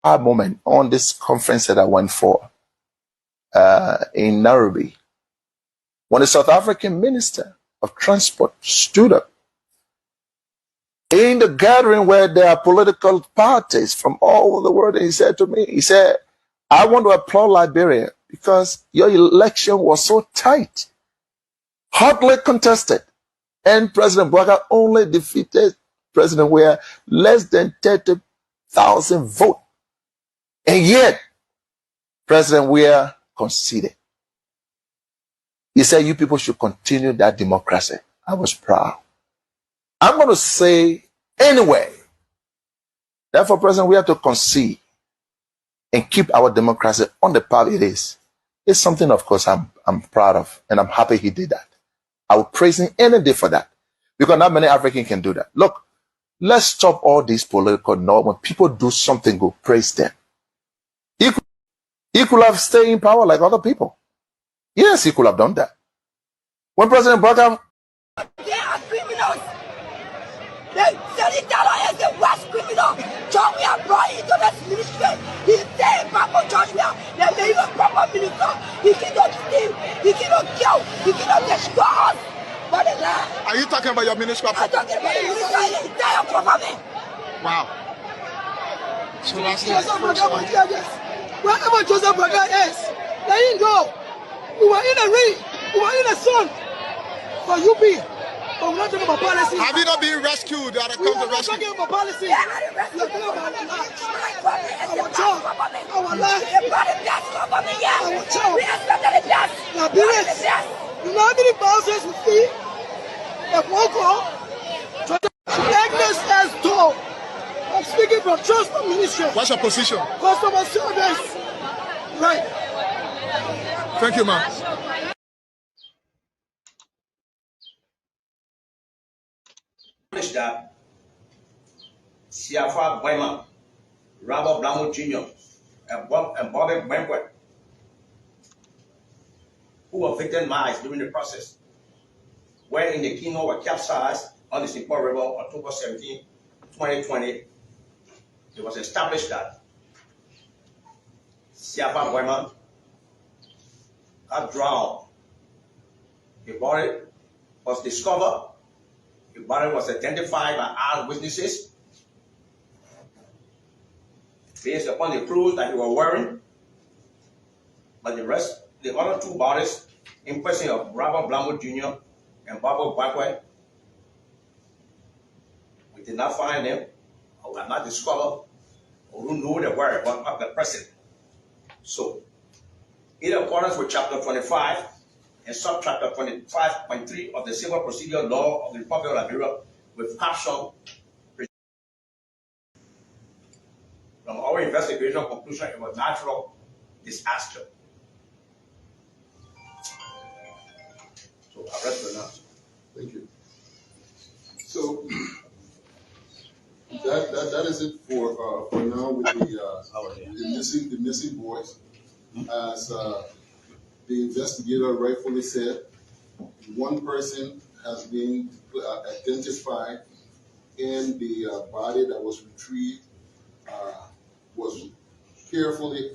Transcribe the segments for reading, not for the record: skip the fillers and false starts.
moment on this conference that I went for in Nairobi, when the South African Minister of Transport stood up in the gathering where there are political parties from all over the world, and he said to me, he said, I want to applaud Liberia because your election was so tight, hotly contested, and President Boakai only defeated President Weah less than 30,000 votes. And yet, President Weah conceded. He said, you people should continue that democracy. I was proud. I'm going to say anyway, therefore, President, we have to concede and keep our democracy on the path it is. It's something, of course, I'm proud of, and I'm happy he did that. I will praise him any day for that, because not many Africans can do that. Look, let's stop all these political norms. When people do something good, praise them. He could have stayed in power like other people. Yes, he could have done that. When President Boakai, they are criminals. The Senator is the worst criminal. John, we are brought into this ministry. He said, Papa John, they made a proper minister. He cannot steal, he cannot kill, he cannot destroy us. But the land. Are you talking about your minister? I'm talking about the minister in the entire government. Wow. So that's wherever Joseph Boakai is, let him go. We were in the rain, we were in the sun. For UP, but we're not talking about policy. Have you not been rescued? That We are not talking about policy. We are talking about our lives, our job, our life, our child. Liberians, you know how many bouncers we feed? At one call, Agnes S. Dole. I'm speaking from Transport Ministry. What's your position? Customer service. Right. Thank you, ma'am. That Siafa Boyman, Robert Blamo Jr., and Bobby Banquet, who were victimized during the process, wherein the Kino were capsized on the St. Paul River on October 17, 2020. It was established that Siafa Boyman had drowned. The body was discovered. The body was identified by eyewitnesses based upon the clothes that he was wearing. But the other two bodies, in person of Robert Blamo Jr. and Bobo Boakai, we did not find them, or we have not discovered, or who knew the whereabouts of the person. So, in accordance with Chapter 25, and subchapter 25.3 of the Civil Procedure Law of the Republic of Liberia, with caption from our investigation conclusion, it was natural disaster. So I rest for now. Thank you. So that is it for now with the missing boys. As the investigator rightfully said, one person has been identified, and the body that was retrieved was carefully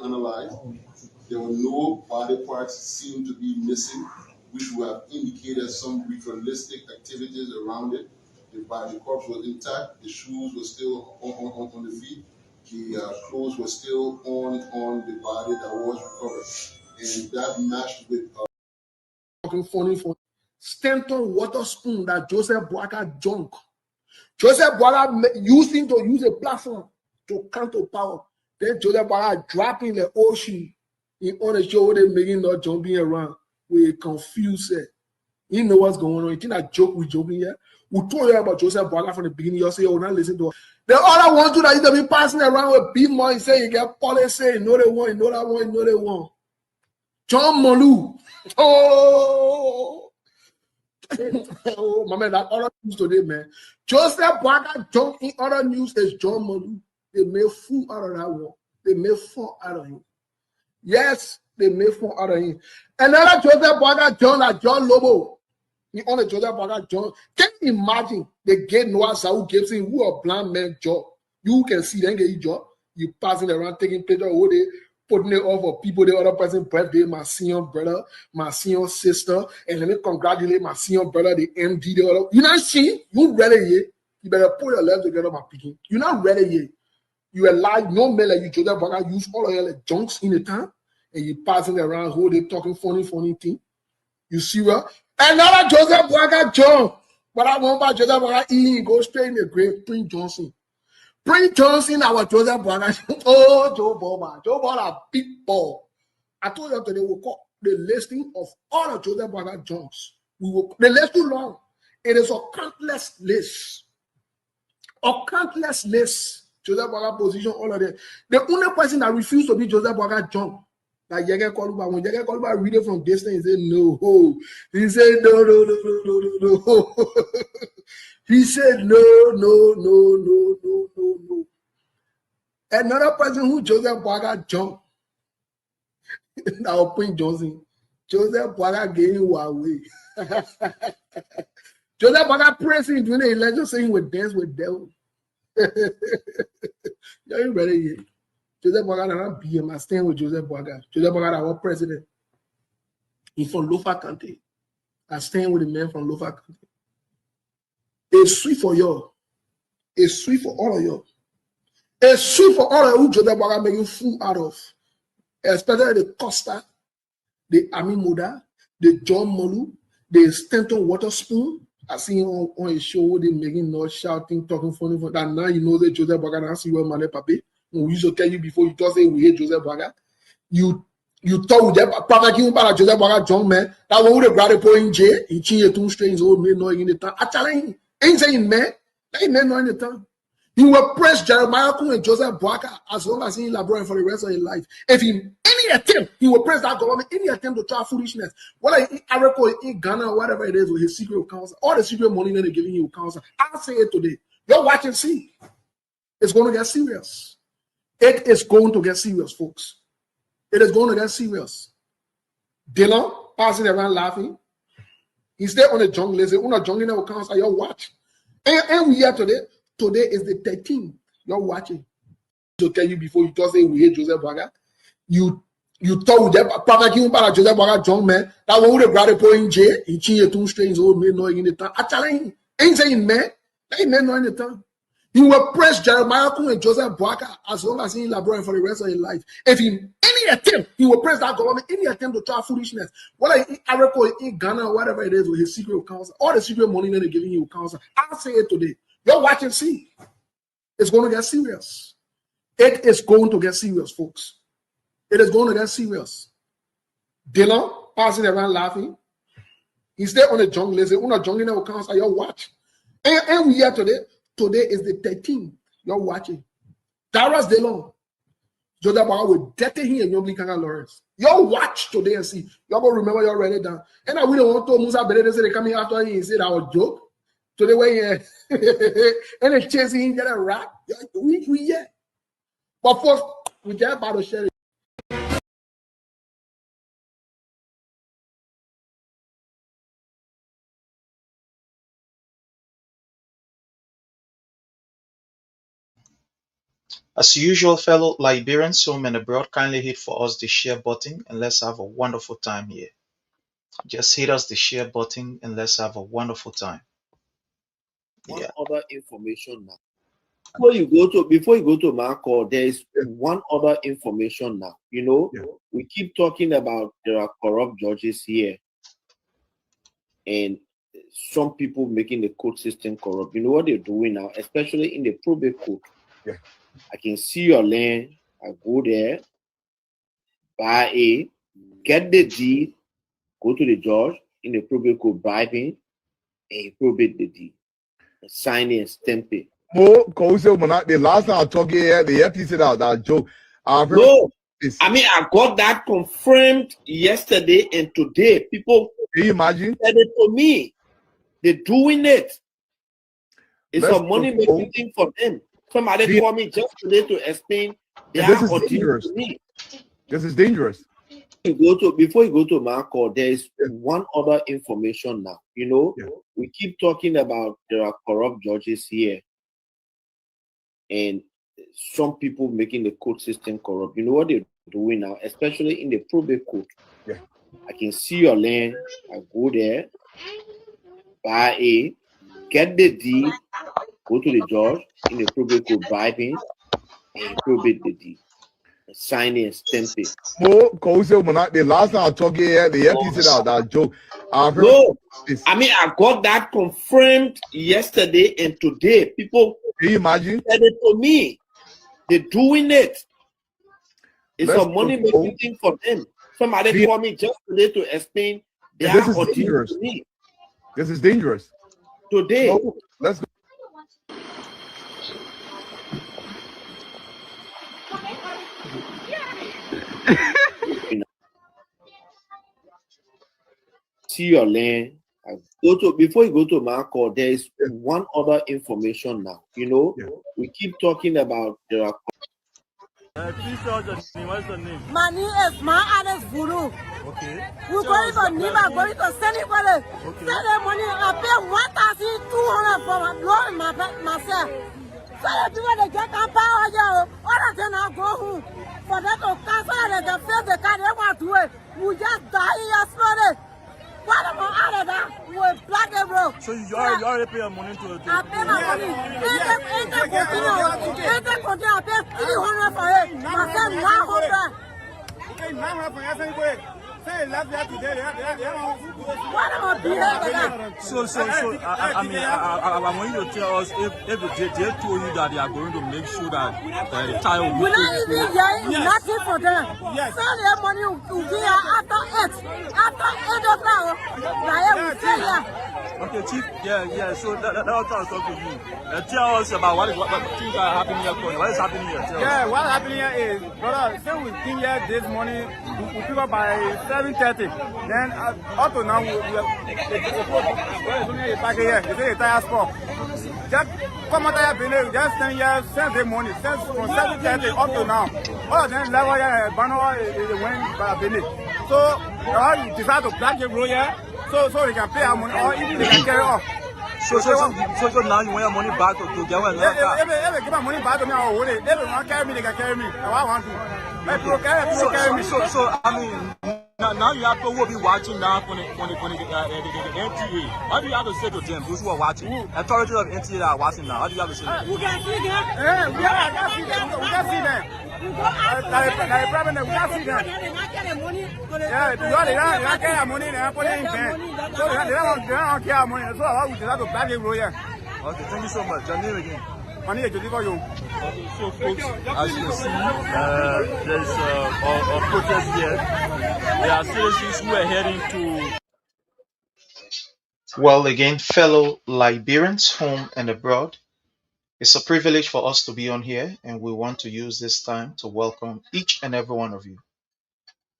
analyzed. There were no body parts seemed to be missing, which would have indicated some ritualistic activities around it. The corpse was intact. The shoes were still on the feet. The clothes were still on the body that was recovered, and that matched with funny Stanton water spoon that Joseph Boakai junk. Joseph Boakai using to use a platform to come to power. Then Joseph Boakai dropping the ocean in on the show, they making not jumping around. We confused. You know what's going on. You think that joke we joking here? We told you about Joseph Boakai from the beginning. You say, oh, not listen to us. The other one too that you be passing around with big money, say you get policy, you know they want, you know that one, you know they want. John Molu. Oh, oh, my man, that other news today, man. Joseph Boakai jump in other news is John Molu. They made fool out of that one. They made fun out of him. Yes, they made fun out of him. Another Joseph Boakai John like John Lobo. He only Joseph Boakai John. Can you imagine the gate Noah Saul gives him who a blind man job You can see them get your job. You passing around, taking pictures, all day, putting it off for people, the other person birthday, my senior brother, my senior sister, and let me congratulate my senior brother, the MD, the other. You not see? You ready yet? You better put your legs together, my picking. You not ready yet? You alive, no man like you, Joseph Boakai, use all of your like junks in the town, and you passing around, whole day talking funny thing. You see what? Another Joseph Boakai jump. But I want about Joseph Boakai eating, go straight in the grave, Prince Johnson. Prince Johnson, our Joseph Boakai. Oh, Joe Boba. Joe Boba, a big ball. I told you today we'll call the listing of all of Joseph Boakai jumps. The list too long. It is a countless list. A countless list. Joseph Boakai position, all of that. The only person that refused to be Joseph Boakai jump. Like Yege Koluba, when Yege Koluba read it from distance, he said no. He said no. He said no. Another person who Joseph Boakai jumped, now Prince Johnson. Joseph Boakai gave him away. Joseph Boakai praising during the election, saying he would dance with devil. You ain't ready yet. Joseph Boakai not BM. I stand with Joseph Boakai. Joseph Boakai, our president. He's from Lofa County. I stand with the man from Lofa County. It's sweet for you. It's sweet for all of you. It's sweet for all of you who Joseph Boakai make you fool out of. Especially the Costa, the Ami Muda, the John Molu, the Stanton Waterspoon. I see him on his show, they making noise, shouting, talking funny. That now you know that Joseph Boakai now see what Mane Pape. We used to tell you before, you just say we hate Joseph Boakai. You thought that Papa King about Joseph Boakai young man, that one would have got a point in jail, he changed two strings, old man, no in the town. Actually, ain't saying man, ain't man no in the town. He will press Jeremiah Kun and Joseph Boakai as long as he elaborate for the rest of his life. If he any attempt, he will press that government, any attempt to try foolishness, whether in Africa, in Ghana, whatever it is, with his secret counsel, all the secret money that they're giving you counsel. I'll say it today. You're watching, see. It's going to get serious. It is going to get serious, folks. It is going to get serious. Dylan passing around laughing. He's there on the jungle. He's on the jungle now council. You're watching. And we here today. Today is the 13th. You're watching. To tell you before, you just say we hate Joseph Boakai. You thought that Papa King about Joseph Boakai young man, that one would have got a point in jail, he changed two strings, old man, no in the town. Actually, ain't saying man, ain't man no in the town. He will press Jeremiah Kun and Joseph Boakai as long as he elaborate for the rest of his life. If he any attempt, he will press that government, any attempt to try foolishness, whether in Africa, in Ghana, whatever it is, with his secret counsel, all the secret money that they're giving you counsel. I'll say it today. You're watching, see. It's going to get serious. It is going to get serious, folks. It is going to get serious. Dylan passing around laughing. He's there on the jungle. He's on the jungle now council. You're watching. And we here today. Today is the 13th. You're watching. Darius Delon. Joseph Boakai will dirty him and Yobli Kanga Lawrence. You'll watch today and see. You're going to remember you're ready down. And I really want to Musa Bede say they come here after he said our joke. Today when and they chasing him get a rap. We yeah. But first, we just about to share it. As usual, fellow Liberians home and abroad, kindly hit for us the share button and let's have a wonderful time here. Just hit us the share button and let's have a wonderful time. One other information now. Before you go to Marco, there is one other information now. You know, we keep talking about there are corrupt judges here and some people making the court system corrupt. You know what they're doing now, especially in the probate court. Yeah. I can see your land. I go there, get the deed, go to the judge in the probate court, bribe him, and he probate the deed, sign it and stamp it. The last time I talked here, the earpiece out that joke. No, I mean I got that confirmed yesterday and today. People, can you imagine? Said it to me. They're doing it. It's a money making thing for them. Somebody called me just today to explain. This is dangerous. This is dangerous. Before you go to Marco, there is one other information now. You know, we keep talking about there are corrupt judges here and some people making the court system corrupt. You know what they're doing now, especially in the probate court. Yeah. I can see your land. I go there, buy it, get the deed, go to the judge in the probate court, bribe him, and probate the deed, sign it and stamp it. The last time I talked here, the FTC that joke. No, I mean I got that confirmed yesterday and today. People, can you imagine? Said it to me. They're doing it. It's a money making thing for them. Somebody called me just today to explain their audience to me. This is dangerous. Today. So, let's go. See your land. Before you go to Marco, there is one other information now. You know, we keep talking about there are. My name is Maada Voodoo. Okay. We're going to Nima, going to send it for it. Send the money. I pay 1,200 for myself. So the people they get power here, all of them now go home. For them to cancel it, they face the car, they want to do it. We just die here slowly. What am I out of that? We're black and bro. So you already pay your money to it? I pay my money. Ain't that continue? I pay 300 for it. Myself 900. Okay, 900 for everything. Say last year today, what am I doing? I mean, I want you to tell us if they told you that they are going to make sure that the child will be. We're not even hearing nothing for them. Yes. So their money will be here after 8. After 8 o'clock, we'll stay here. Okay, Chief. Yeah. So that's what I was talking to you. Tell us about what things are happening here. What is happening here? What's happening here is, brother, since we came here this morning, we pick up by 7:30. Then up to now, we back here. They say a tire spot. Just come out here, just stand here Sunday morning, from 7:30 up to now. All of them level here, banner is went by Benin. So we decide to black the road here, so they can pay our money, or even they can carry off. So now you want your money back to get one? If they give my money back to me, I will hold it. If they want to carry me, they can carry me. I want to. Carry me. So I mean. Now you have to will be watching now for the NTA. What do you have to say to them, those who are watching? Authorities of NTA that are watching now. What do you have to say to them? We can see them. We can see them. We can see them. Like problem, we can see them. Yeah, if you don't get money, they put it in bank. So they don't care money. So how we have to back it here. Okay, thank you so much. Your name again? Money is for you. So folks, as you can see, there's a protest here. There are citizens who are heading to. Well, again, fellow Liberians, home and abroad, it's a privilege for us to be on here, and we want to use this time to welcome each and every one of you.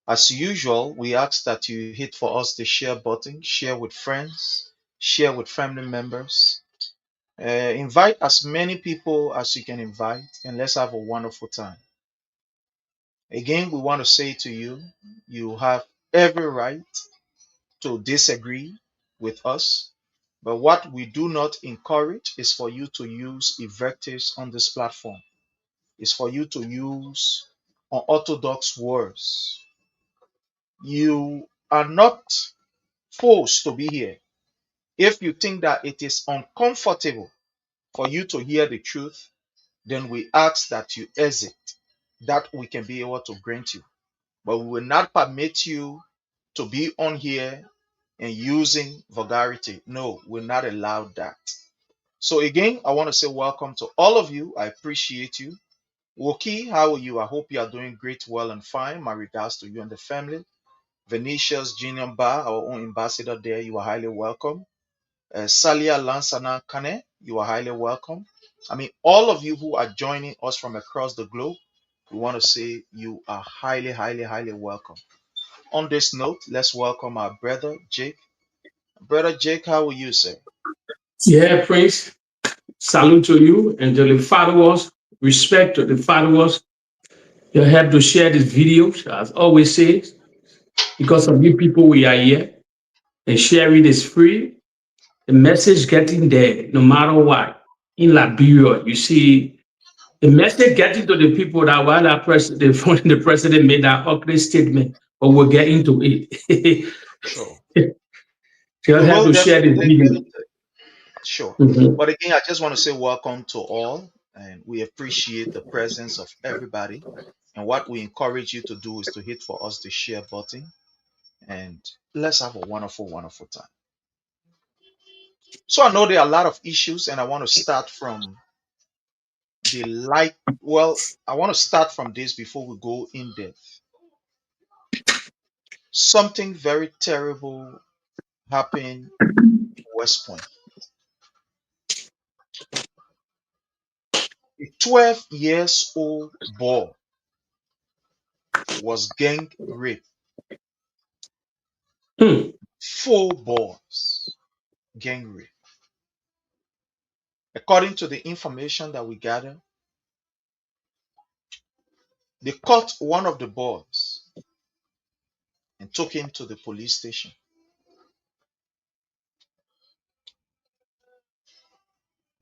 As usual, we ask that you hit for us the share button, share with friends, share with family members. Invite as many people as you can invite, and let's have a wonderful time. Again, we want to say to you, you have every right to disagree with us, but what we do not encourage is for you to use invectives on this platform. It's for you to use unorthodox words. You are not forced to be here. If you think that it is uncomfortable for you to hear the truth, then we ask that you exit, that we can be able to grant you. But we will not permit you to be on here and using vulgarity. No, we're not allowed that. So again, I want to say welcome to all of you. I appreciate you. Woki, how are you? I hope you are doing great, well, and fine. My regards to you and the family. Venetia's Junior Bar, our own ambassador there, you are highly welcome. Salia Lansana Kane, you are highly welcome. I mean, all of you who are joining us from across the globe, we want to say you are highly, highly, highly welcome. On this note, let's welcome our brother Jake. Brother Jake, how are you, sir? Yeah, Prince. Salute to you and to the followers. Respect to the followers. You have to share this video, as always says, because of you people we are here. And sharing is free. The message getting there, no matter what. In Liberia, you see The message getting to the people that while the president made that ugly statement, but we'll get into it. Sure. You'll We have will to share this definitely get video. into it. Sure. Mhm. But again, I just want to say welcome to all, and we appreciate the presence of everybody. And what we encourage you to do is to hit for us the share button, and let's have a wonderful, wonderful time. So I know there are a lot of issues, and I want to start from the light. Well, I want to start from this before we go in depth. Something very terrible happened in West Point. A 12 years old boy was gang raped. Hmm. 4 boys gang raped. According to the information that we gather, they caught one of the boys and took him to the police station.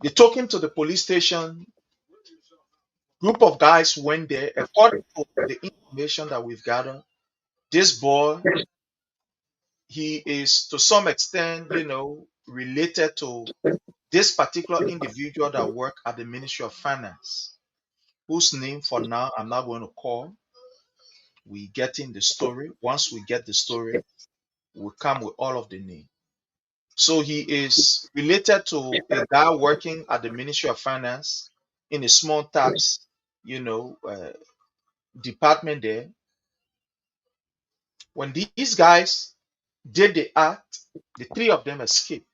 They took him to the police station. Group of guys went there. According to the information that we've gathered, this boy, he is to some extent, related to this particular individual that worked at the Ministry of Finance, whose name for now I'm not going to call. We get in the story. Once we get the story, we'll come with all of the name. So he is related to a guy working at the Ministry of Finance in a small tax, department there. When these guys did the act, the 3 of them escaped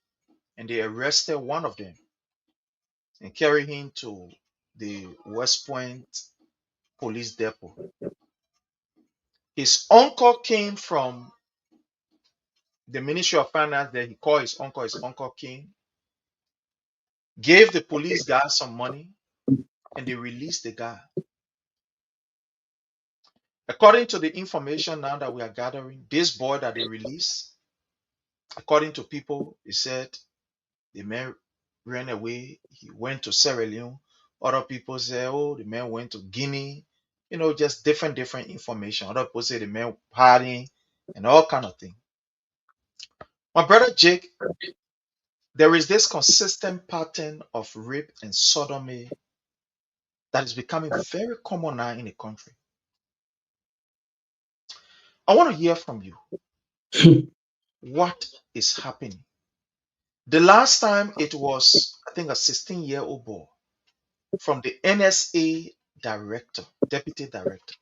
and they arrested one of them and carried him to the West Point police depot. His uncle came from the Ministry of Finance there. He called his uncle. His uncle came, gave the police guy some money, and they released the guy. According to the information now that we are gathering, this boy that they released, according to people, they said the man ran away. He went to Sierra Leone. Other people say, oh, the man went to Guinea. Just different information. Other people say the man partying and all kind of thing. My brother Jake, there is this consistent pattern of rape and sodomy that is becoming very common now in the country. I want to hear from you. What is happening? The last time it was, I think, a 16-year-old boy from the NSA director, deputy director.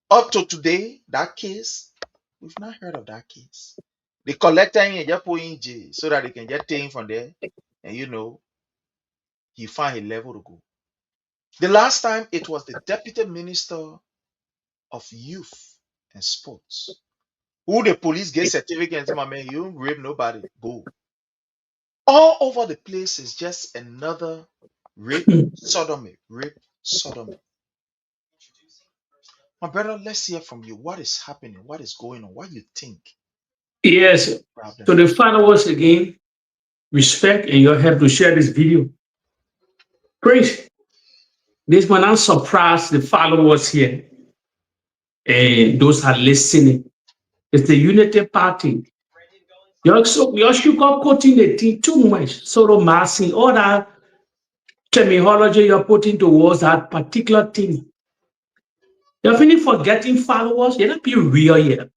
Up to today, that case, we've not heard of that case. They collected him and just put him in jail so that they can just take him from there and, he find a level to go. The last time it was the deputy minister of youth and sports who the police get certificate and say, my man, you rape nobody, go. All over the place is just another rape, sodomy, rape, sodomy. My brother, let's hear from you. What is happening? What is going on? What do you think? Yes. So the followers again, respect and your help to share this video. Prince, this one I'm surprised the followers here and those are listening. It's the Unity Party. You're sugarcoating the thing too much. Sort of massing all that terminology you're putting towards that particular thing. You're finished forgetting followers. You're not being real yet.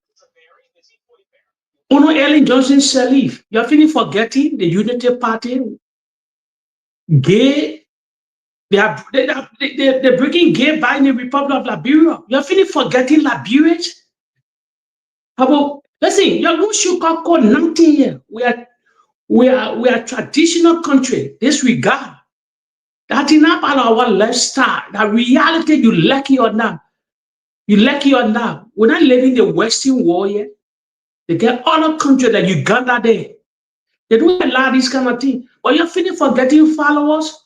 Ono Ellen Johnson Sirleaf. You're finished forgetting the Unity Party. Gay. They're breaking gay by in the Republic of Liberia. You're finished forgetting Liberians. How about listen? You're no sugarcoat nothing here. We are a traditional country. Disregard. That's enough about our lifestyle. That reality, you lucky or not. You lucky or not. We're not living the Western world yet. They get other countries like Uganda there. They don't allow this kind of thing. But you're finished forgetting followers.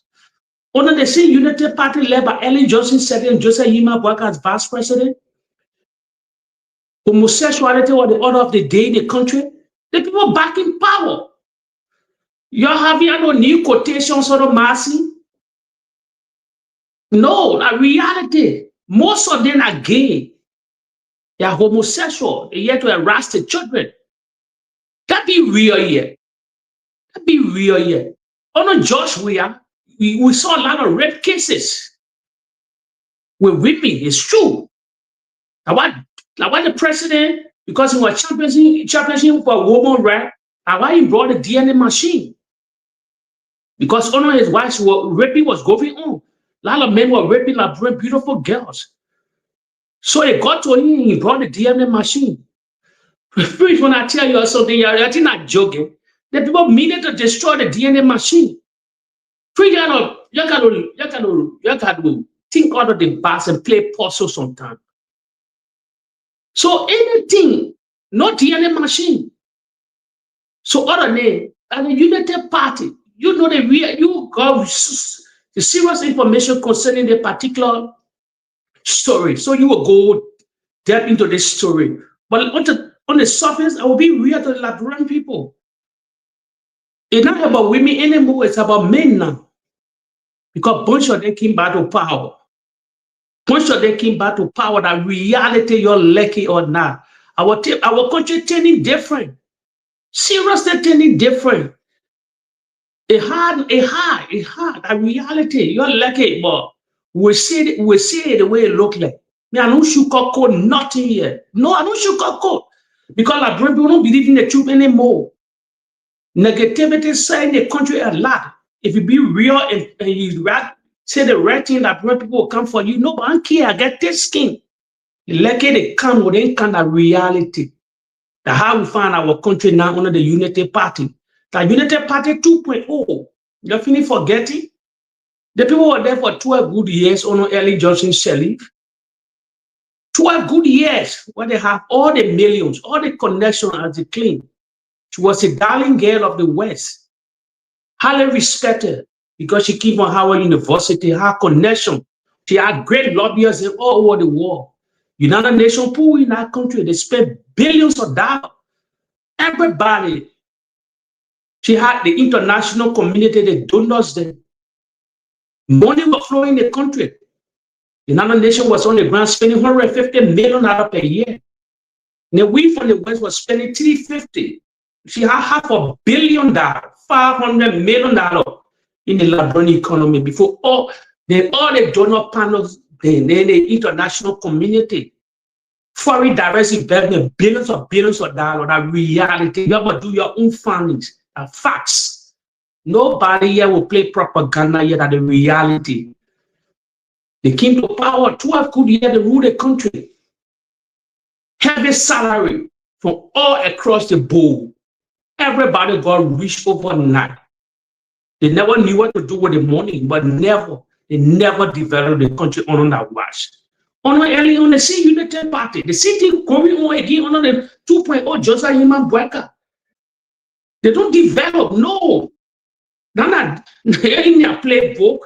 Under the same Unity Party led by Ellen Johnson Sirleaf and Joseph Yima Boakai as vice president. Homosexuality was the order of the day in the country. The people back in power. You're having no new quotations sort of massing. No, like reality. Most of them are gay. They are homosexual. They here to harass the children. That be real here. That be real here. On a Josh, we saw a lot of rape cases with whipping. It's true. Now why the president, because he was championship for woman right? And why he brought the DNA machine? Because one of his wives raping was going on. A lot of men were raping like beautiful girls. So he got to him, he brought the DNA machine. Please, when I tell you something, you're actually not joking. The people needed to destroy the DNA machine. You gotta think out of the box and play puzzle sometimes. So anything, no DNA machine. So other name, and the United Party, you know you got the serious information concerning the particular story. So you will go deep into this story. But on the surface, I will be real to the Liberian people. It's not about women anymore, it's about men now. Because bunch of them came back to power. Bunch of them came back to power. That reality, you're lucky or not. Our country turning different. Seriously turning different. It's hard. That reality, you're lucky, but we see it the way it look like. Me, I don't sugarcoat nothing here. No, I don't sugarcoat. Because Liberian people don't believe in the truth anymore. Negativity saying the country a lot. If you be real and you say the right thing, Liberian people will come for you. No, but I don't care. I get this skin. Lucky they come with any kind of reality. That's how we find our country now under the Unity Party. The Unity Party 2.0. You're finished forgetting? The people were there for 12 good years under Early Johnson Sirleaf. 12 good years where they have all the millions, all the connections as they claim. She was a darling girl of the West. Highly respected because she came from Howard University, her connection. She had great lobbyists all over the world. United Nations pool in our country, they spent billions of dollars. Everybody. She had the international community, the donors, the money was flowing in the country. The United Nations was on the ground spending $150 million per year. And we from the West was spending $350. She had $500 million, $500 million in the Liberian economy before all the donor panels, then the international community, foreign direct investment, billions of dollars. That reality, you have to do your own findings, facts. Nobody here will play propaganda here. That the reality. They came to power 12 good years to rule the country. Heavy salary from all across the board. Everybody got rich overnight. They never knew what to do with the money, but they never developed the country under that watch. On early on the Unity Party, the city going on again under the 2.0 Joseph Boakai. They don't develop, no. They're not in their playbook.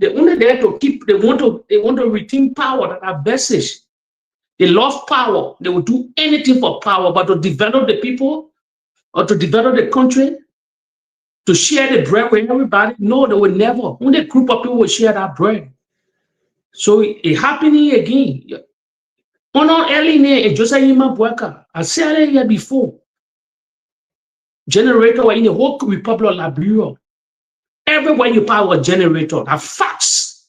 They're only there to keep, they want to retain power that are message. They love power. They will do anything for power, but to develop the people or to develop the country, to share the bread with everybody, no, they will never. Only a group of people will share that bread. So it's happening again. On early in Joseph Boakai, I said it here before. Generator in the whole Republic of Liberia. Everywhere you power a generator, are facts.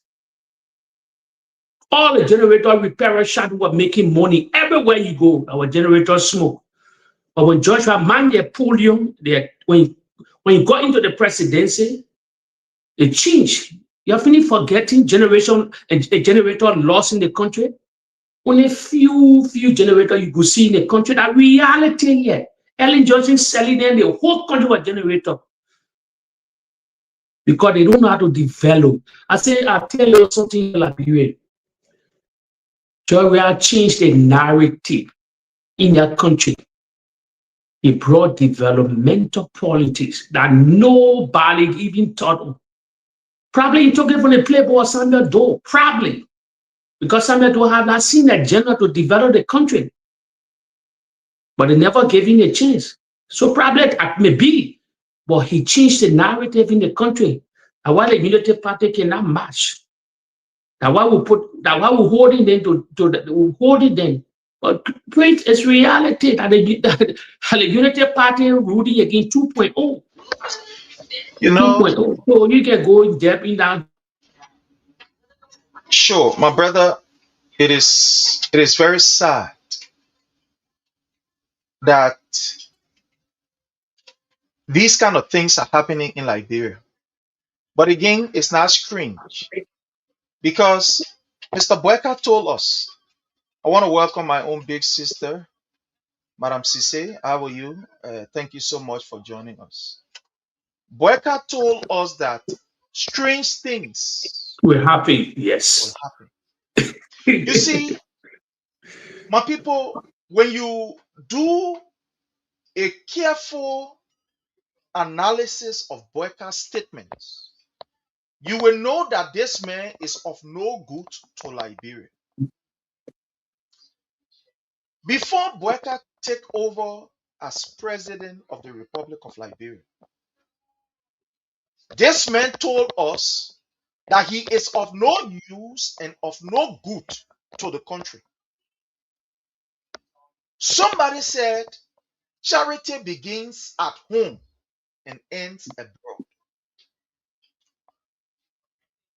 All the generator repair shop were making money. Everywhere you go, our generator smoke. But when Joshua man their podium, when you got into the presidency, it changed. You're finished forgetting a generator lost in the country. Only few generators you could see in the country. That reality here. Ellen Johnson selling them the whole country was generator. Because they don't know how to develop. I tell you something like you. Georgia changed the narrative in their country. It brought developmental politics that nobody even thought of. Probably he took it from the playboy of Samuel Doe. Probably. Because Samuel Doe had not seen a agenda to develop the country. But they never gave him a chance. So probably it may be. But he changed the narrative in the country. And while the Unity Party cannot match, That why we holding them we holding them. But Prince is reality that the Unity Party ruling again 2.0. You know, 2.0. So you can go in depth in that. sure, my brother, it is very sad that these kind of things are happening in Liberia. But again, it's not strange because Mr. Boyka told us. I want to welcome my own big sister, Madam Sise. How are you? Thank you so much for joining us. Boyka told us that strange things We're happy, will yes. happen. You see, my people, when you do a careful analysis of Boyka's statements, you will know that this man is of no good to Liberia. Before Boyka took over as president of the Republic of Liberia, this man told us that he is of no use and of no good to the country. Somebody said charity begins at home and ends abroad.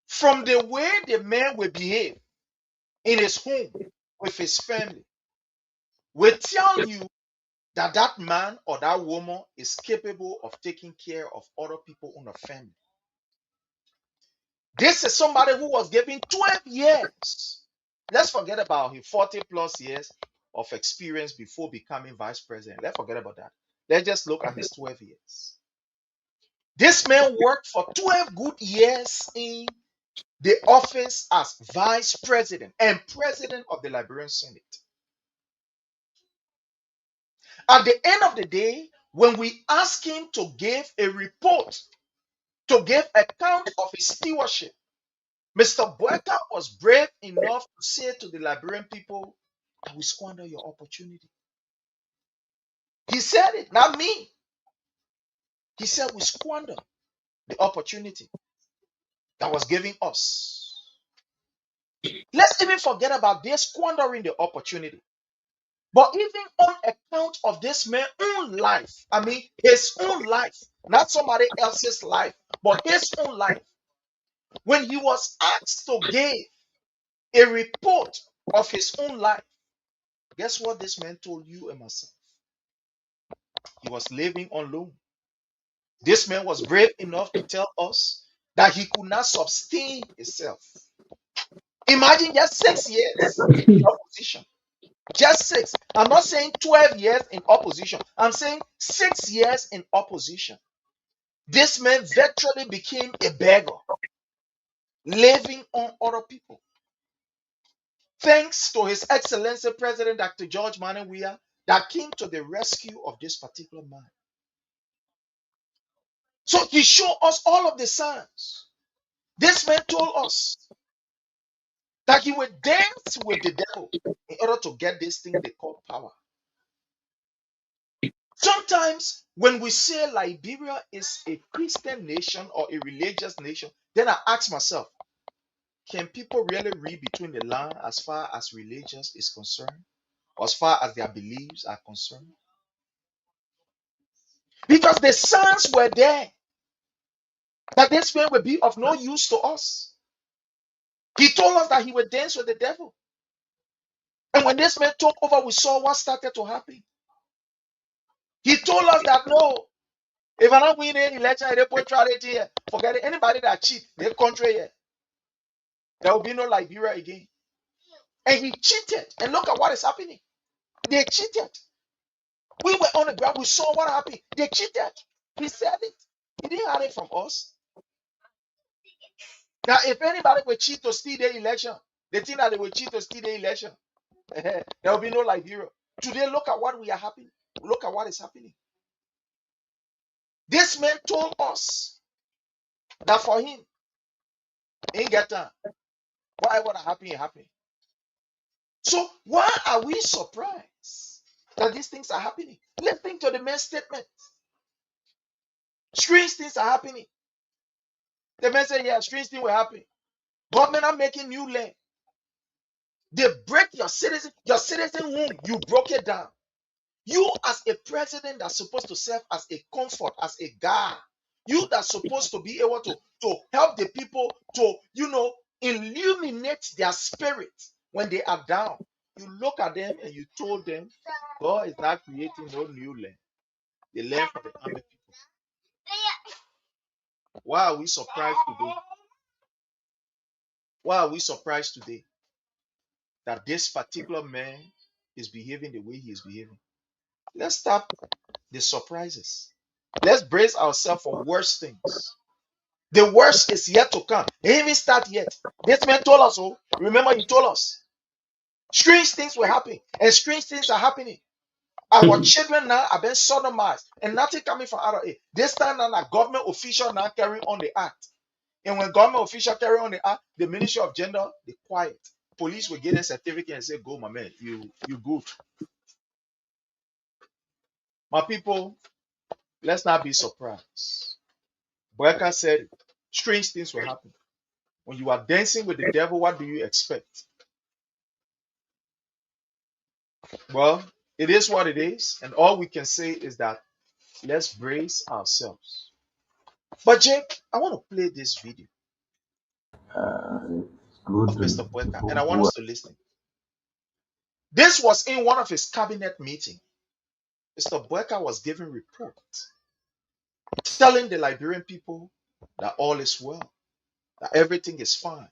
From the way the man will behave in his home with his family, will tell you that that man or that woman is capable of taking care of other people in the family. This is somebody who was given 12 years. Let's forget about his 40 plus years of experience before becoming vice president. Let's forget about that. Let's just look at his 12 years. This man worked for 12 good years in the office as vice president and president of the Liberian Senate. At the end of the day, when we ask him to give a report, to give account of his stewardship, Mr. Boyka was brave enough to say to the Liberian people that we squander your opportunity. He said it, not me. He said we squander the opportunity that was given us. Let's even forget about this squandering the opportunity. But even on account of this man's own life, I mean his own life, not somebody else's life, but his own life, when he was asked to give a report of his own life, guess what this man told you and myself? He was living on loan. This man was brave enough to tell us that he could not sustain himself. Imagine just 6 years in opposition. Just six. I'm not saying 12 years in opposition. I'm saying 6 years in opposition. This man virtually became a beggar, living on other people. Thanks to His Excellency President Dr. George Weah that came to the rescue of this particular man. So he showed us all of the signs. This man told us that he would dance with the devil in order to get this thing they call power. Sometimes when we say Liberia is a Christian nation or a religious nation, then I ask myself, can people really read between the lines as far as religious is concerned, or as far as their beliefs are concerned? Because the signs were there that this man would be of no use to us. He told us that he would dance with the devil. And when this man took over, we saw what started to happen. He told us that no, if I don't win any election, they put charity here. Forget it. Anybody that cheat, they country here. There will be no Liberia again. And he cheated. And look at what is happening. They cheated. We were on the ground. We saw what happened. They cheated. He said it. He didn't have it from us. Now, if anybody will cheat to steal the election, they think that they will cheat to steal the election. There will be no Liberia. Today, look at what we are happening. Look at what is happening. This man told us that for him, in get time, whatever happen, it happen. So why are we surprised that these things are happening? Let's think to the man's statement. Strange things are happening. The man said, yeah, strange things will happen. Government are making new land. They break your citizen home. You broke it down. You as a president that's supposed to serve as a comfort, as a guide. You that's supposed to be able to help the people to, illuminate their spirit when they are down. You look at them and you told them, God is not creating no new land. The land for the army people. Why are we surprised today? Why are we surprised today that this particular man is behaving the way he is behaving? Let's stop the surprises. Let's brace ourselves for worse things. The worst is yet to come. It didn't even start yet. This man told us, remember he told us, strange things will happen, and strange things are happening. Our children now are being sodomized, and nothing coming from out of it. This time now, a government official now carrying on the act. And when government official carry on the act, the Ministry of Gender, they quiet. Police will get a certificate and say, go, my man, you good. My people, let's not be surprised. Boakai said, strange things will happen. When you are dancing with the devil, what do you expect? Well, it is what it is, and all we can say is that let's brace ourselves. But Jake, I want to play this video It's good of to Mr. Boakai, people and I want who us to listen. This was in one of his cabinet meetings. Mr. Boakai was giving reports, telling the Liberian people that all is well, that everything is fine.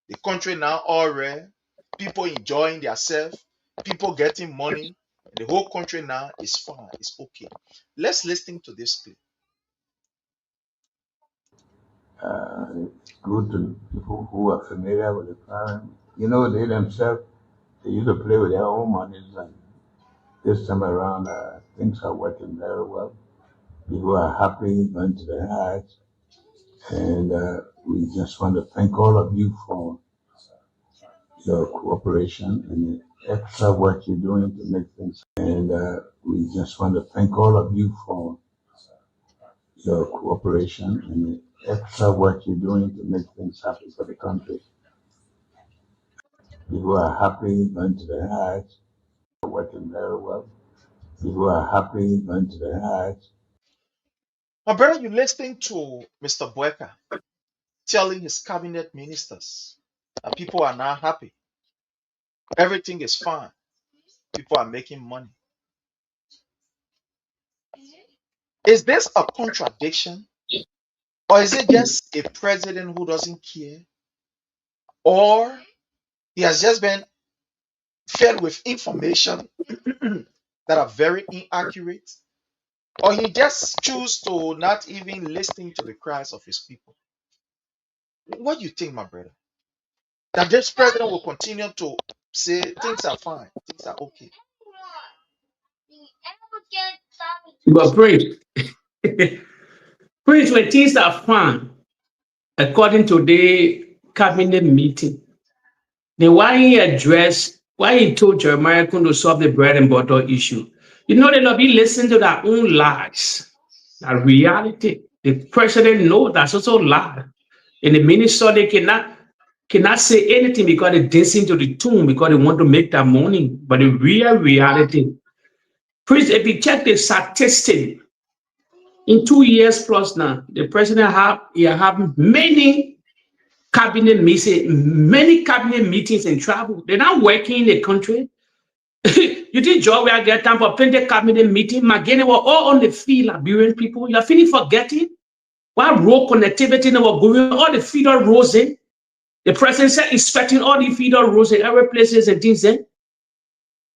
The country now all rare, people enjoying themselves, people getting money. The whole country now is fine, it's okay. Let's listen to this clip. it's good to people who are familiar with the parent. You know, they themselves, they used to play with their own monies, and this time around, things are working very well. People are happy, going to the Hajj, and we just want to thank all of you for your cooperation and the extra work you're doing to make things. And we just want to thank all of you for your cooperation and the extra work you're doing to make things happen for the country. People are happy going to the Hajj, working very well. People are happy going to the Hajj. My brother, you listening to Mr. Boakai telling his cabinet ministers that people are now happy. Everything is fine. People are making money. Is this a contradiction? Or is it just a president who doesn't care? Or he has just been fed with information that are very inaccurate? Or he just choose to not even listen to the cries of his people? What do you think, my brother? That this president will continue to say things are fine, things are okay? But Prince, Prince, when things are fine, according to the cabinet meeting, then why he told Jeremiah to solve the bread and butter issue? You know, they'll be listening to their own lies. That reality. The president knows that's also lie. In the minister, they cannot say anything because they dancing to the tune because they want to make that money. But the real reality, Prince, if you check the statistic, in 2 years plus now, the president have many cabinet meetings and travel. They're not working in the country. You think Joe will get time for plenty cabinet meeting? Magene were all on the field, Liberian people. You're feeling forgetting what road connectivity they were going, all the feeder roads in. The president said inspecting all the feeder roads in every places and things in.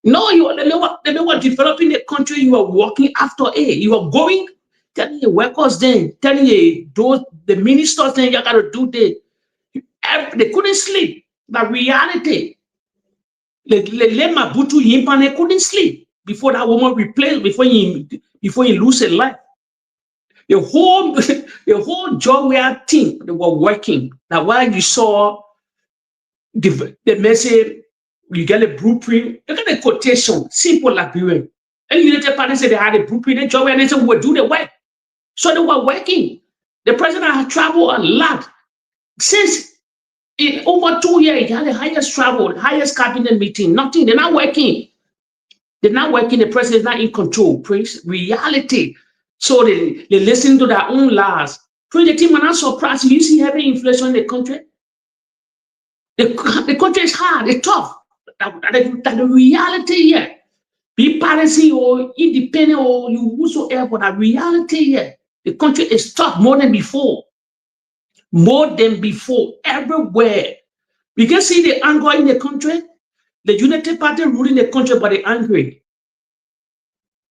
No, they were developing the country. You are working after it. You are going, telling your workers then, telling the ministers then you gotta do this. They couldn't sleep. The reality. They couldn't sleep before that woman replaced, before he lose a life. The whole job we had team, they were working. Now why you saw the message, you get a blueprint, you get a quotation, simple like you were. And United Party said they had a blueprint, the job, and they said we'll do the work. So they were working. The president had traveled a lot since In over 2 years, he had the highest travel, highest cabinet meeting, nothing. They're not working. They're not working. The president is not in control. Praise reality. So they listen to their own lies. Praise the team, and I'm surprised. You see heavy inflation in the country. The country is hard, it's tough. That the reality here. Be policy or independent or you whosoever, but the reality here. The country is tough more than before. More than before, everywhere. We can see the anger in the country. The Unity Party ruling the country, but they're angry.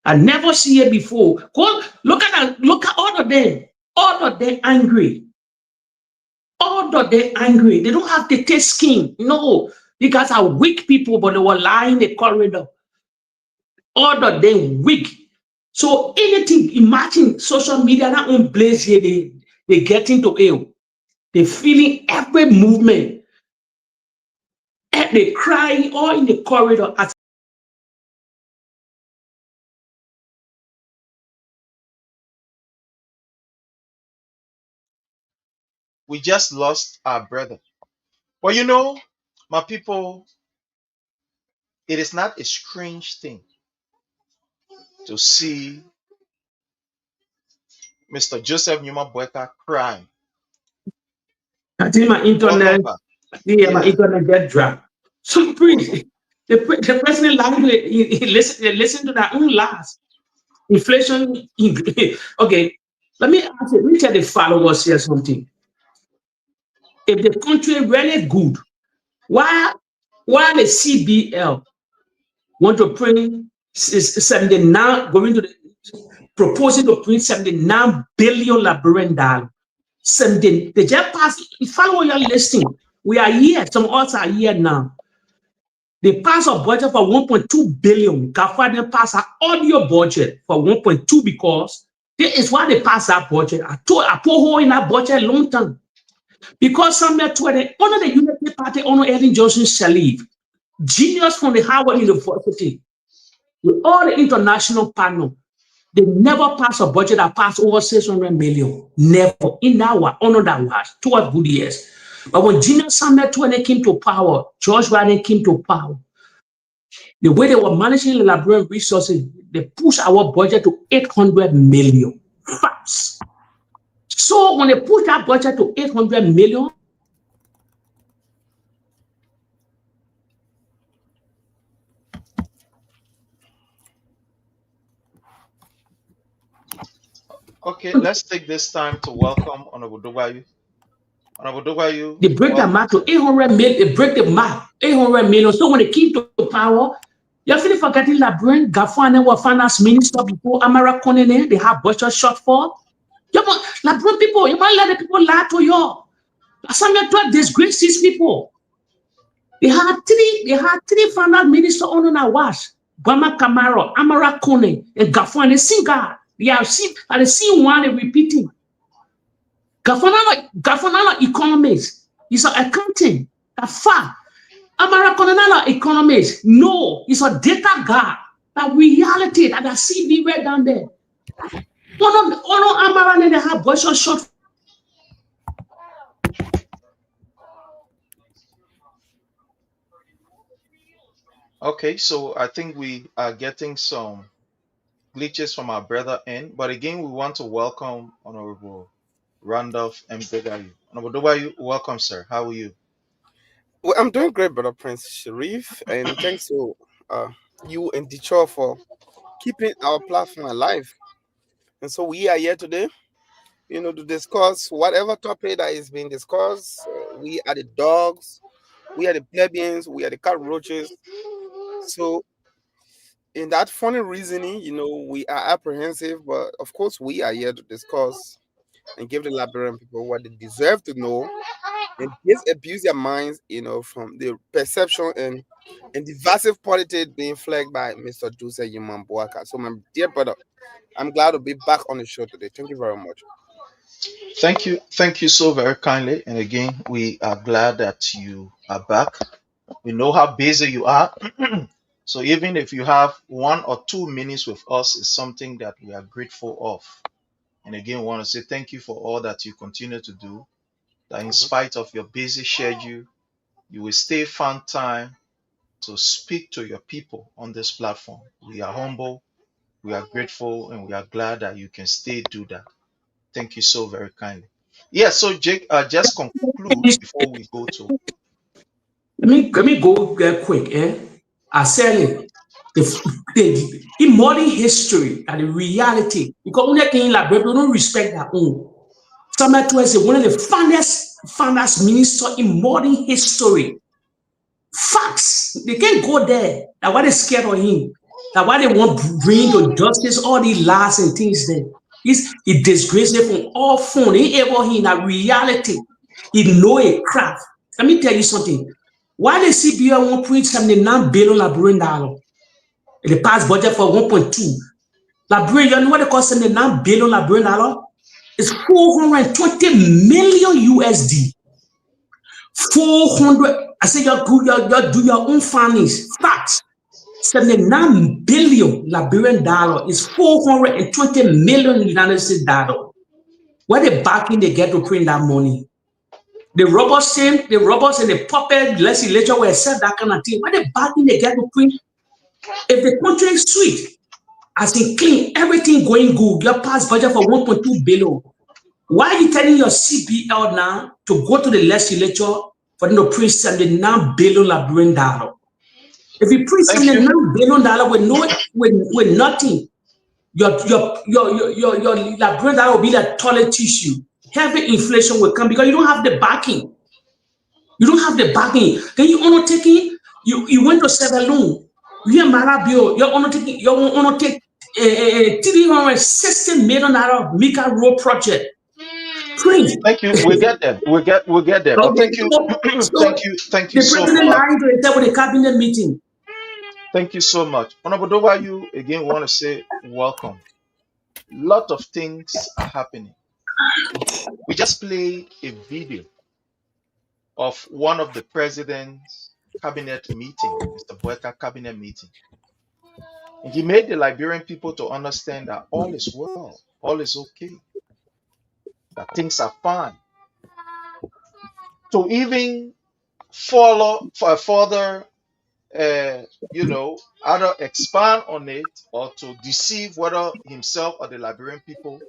I never see it before. Look at all of them. All of them angry. All of them angry. They don't have the thick skin. No, you guys are weak people, but they were lying in the corridor. All of them weak. So anything, imagine social media, that own place here, they get into ill. They feeling every movement. And they crying all in the corridor. We just lost our brother. But you know, my people, it is not a strange thing to see Mr. Joseph Newman Boyka crying. I think my internet, Welcome back. my Yeah. internet get dropped. So Welcome. the president language, he listen to their own lies. Inflation, okay. Let me tell the followers here something. If the country really good, why the CBL want to print 79, going to proposing to print 79 billion Liberian dollars? 17, they just passed, follow your listing. We are here, some of us are here now. They pass a budget for 1.2 billion. Cavalla pass an audio budget for 1.2 because this is why they pass that budget. I put hole in that budget a long time. Because somewhere to the honor the Unity Party, honor Ellen Johnson Sirleaf, genius from the Howard University, with all the international panel, they never pass a budget that passed over 600 million. Never. In that one, honor that was 12 good years. But when Genius Samuel Tuane came to power, George Ryan came to power, the way they were managing the Liberian resources, they pushed our budget to 800 million. Facts. So when they put that budget to 800 million, Okay, let's take this time to welcome Honorable Dobayu. Honorable Dobayu, they break the welcome, mark to sir. 800 million. They break the mark, 800 million. So when they came to power, you have to forgetting Liberian Gafane was finance minister before Amara Konene, they have budget shortfall. Liberian people, you might let the people lie to you. Samuel Tuane disgraced these people. They had three finance minister on our watch. Bama Kamara, Amara Kone, and Gafane Singa. I see one repeating. Gafana economist. He's an accountant. The fact. Amara Konanala economist. No, he's a data guy. That reality that I see right down there. Ono Amara they have budget short. Okay, so I think we are getting some glitches from our brother end, but again, we want to welcome Honorable Randolph M. Dobayu. Honorable Dobayu, welcome, sir. How are you? Well, I'm doing great, brother Prince Sharif, and thanks to you and Dicho for keeping our platform alive. And so we are here today, to discuss whatever topic that is being discussed. We are the dogs, we are the plebeians, we are the cockroaches. So, in that funny reasoning, we are apprehensive, but of course, we are here to discuss and give the Liberian people what they deserve to know and disabuse their minds, from the perception and divisive politics being flagged by Mr. Joseph Yuman Boaka. So, my dear brother, I'm glad to be back on the show today. Thank you very much. Thank you so very kindly. And again, we are glad that you are back. We know how busy you are. So even if you have 1 or 2 minutes with us, is something that we are grateful of. And again, we want to say thank you for all that you continue to do that in spite of your busy schedule, you will still find time to speak to your people on this platform. We are humble, we are grateful, and we are glad that you can still do that. Thank you so very kindly. Yeah, so Jake, just conclude before we go to. Let me go quick. I said it. In modern history and the reality, because when they can like we don't respect their own. Samuel is one of the finest minister in modern history. Facts. They can't go there. That's why they scared of him. That's why they want to bring to justice all these lies and things there. He disgraced them from all phone. He ever in that reality. He know a crap. Let me tell you something. Why the CBI won't print $79 billion Liberian in the past budget for 1.2? Liberian, you know what they call $79 billion Liberian? It's 420 million USD. 400. I say you do your own findings. Facts. 79 billion Liberian dollar is 420 million United States dollar. Where the backing they get to print that money? The robots and the puppet legislature will accept that kind of thing. Where the backing they get to print? If the country is sweet, as in clean, everything going good, your past budget for 1.2 billion. Why are you telling your CBL now to go to the legislature for them to print $79 billion Liberian dollar? If you print $79 billion with nothing, your Liberian dollar will be like toilet tissue. Heavy inflation will come because you don't have the backing. You don't have the backing. Then you undertaking, you went to Sierra Leone. You hear Marabio, you're undertaking $360 million Mika Road project. Please. Thank you. We'll get there. We'll get there. But thank you. Thank you the so president much. lying to himself with a cabinet meeting. Thank you so much. Honorable Dobayu, again, we want to say welcome. Lot of things are happening. We just played a video of one of the president's cabinet meeting, Mr. Boakai cabinet meeting. And he made the Liberian people to understand that all is well, all is okay, that things are fine. To even follow for further, either expand on it or to deceive whether himself or the Liberian people,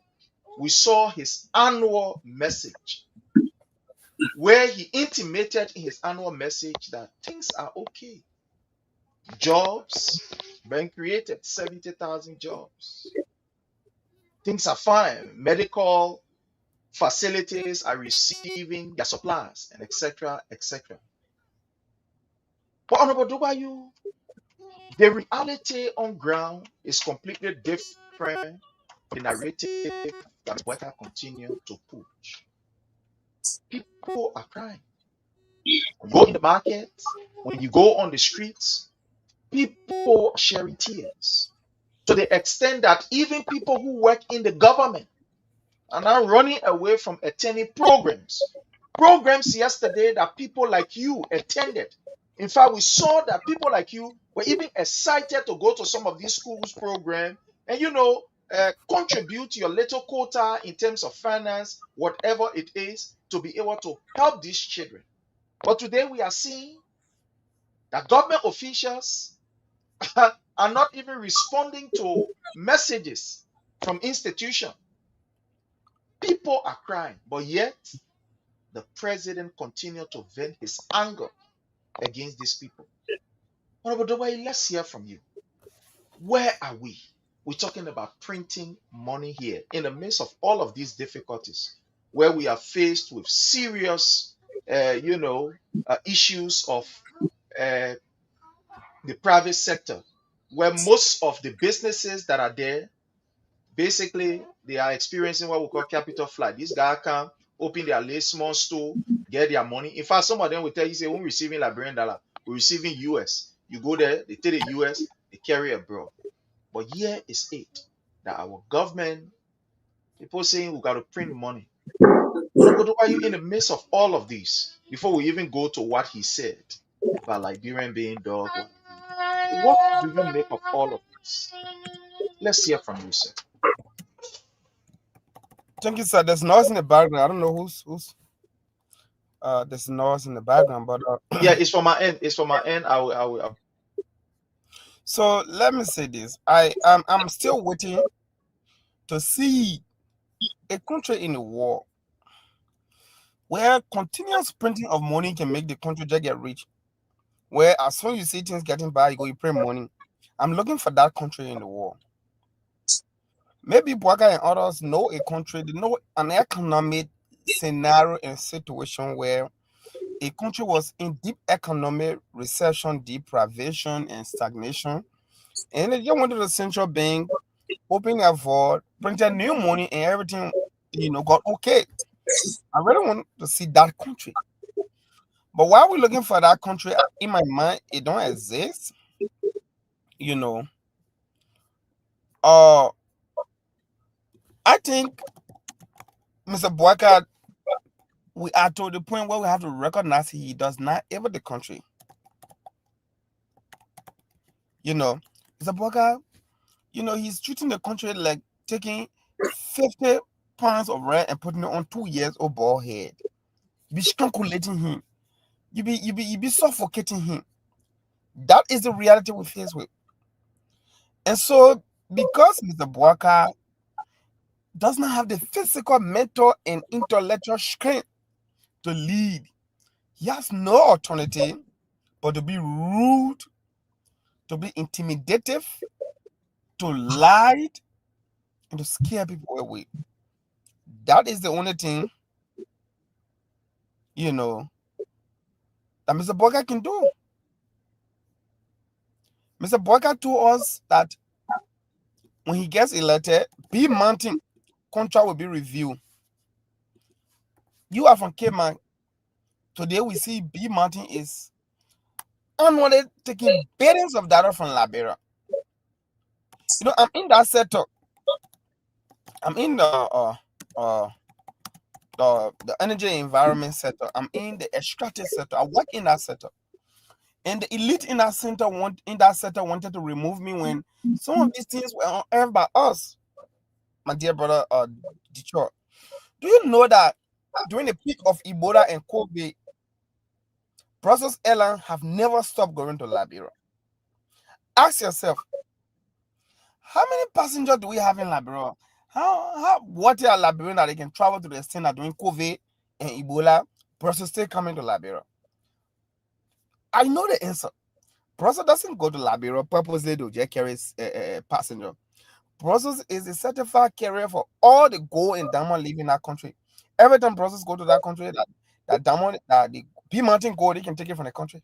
we saw his annual message where he intimated in his annual message that things are okay. Jobs being created, 70,000 jobs. Things are fine. Medical facilities are receiving their supplies, and etc., etc. But Honorable Dubayu, the reality on ground is completely different from the narrative that Boakai continue to push. People are crying. When you go in the market, when you go on the streets, people are sharing tears. To the extent that even people who work in the government are now running away from attending programs. Programs yesterday that people like you attended. In fact, we saw that people like you were even excited to go to some of these schools program and contribute your little quota in terms of finance, whatever it is, to be able to help these children. But today we are seeing that government officials are not even responding to messages from institutions. People are crying, but yet the president continued to vent his anger against these people. Honorable Dawai, let's hear from you. Where are we? We're talking about printing money here in the midst of all of these difficulties, where we are faced with serious, issues of the private sector, where most of the businesses that are there, basically, they are experiencing what we call capital flight. These guys come, open their little small store, get their money. In fact, some of them will tell you, say, we're receiving Liberian dollar, we're receiving US. You go there, they take the US, they carry abroad. But here is it that our government, people saying we got to print money. But are you in the midst of all of this, before we even go to what he said about Liberian being dog? What do you make of all of this? Let's hear from you, sir. Thank you, sir. There's noise in the background. I don't know who's. There's noise in the background, but Yeah, it's from my end. It's from my end. I will. so let me say this. I'm still waiting to see a country in the war where continuous printing of money can make the country just get rich. Where as soon as you see things getting bad, you print money. I'm looking for that country in the war. Maybe Boakai and others know a country, they know an economic scenario and situation where a country was in deep economic recession, deprivation, and stagnation. And they just went to the central bank, opened a vault, printed new money, and everything, got okay. I really want to see that country. But while we're looking for that country, in my mind, it don't exist. You know, uh, I think Mr. Boakai, we are to the point where we have to recognize he does not ever the country. Mr. Boakai, he's treating the country like taking 50 pounds of rent and putting it on 2 years old bald head. You be strangulating him. You be suffocating him. That is the reality we face with. And so, because Mr. Boakai does not have the physical, mental, and intellectual strength to lead, he has no alternative but to be rude, to be intimidative, to lie, and to scare people away. That is the only thing, that Mr. Boakai can do. Mr. Boakai told us that when he gets elected, B Mountain contract will be reviewed. You are from Cayman. Today we see B Mountain is annually taking billions of dollars from Liberia. I'm in that sector. I'm in the energy and environment sector. I'm in the extractive sector. I work in that sector. And the elite in that sector wanted to remove me when some of these things were unearthed by us. My dear brother, Detroit. Do you know that during the peak of Ebola and COVID, Brussels Airlines have never stopped going to Liberia? Ask yourself, how many passengers do we have in Liberia? What are Liberians that they can travel to the extent that during COVID and Ebola, Brussels still coming to Liberia? I know the answer. Brussels doesn't go to Liberia purposely to just carry passenger. Brussels is a certified carrier for all the gold and diamond leaving that country. Every time Brussels go to that country, that diamond, the B Mountain gold, they can take it from the country.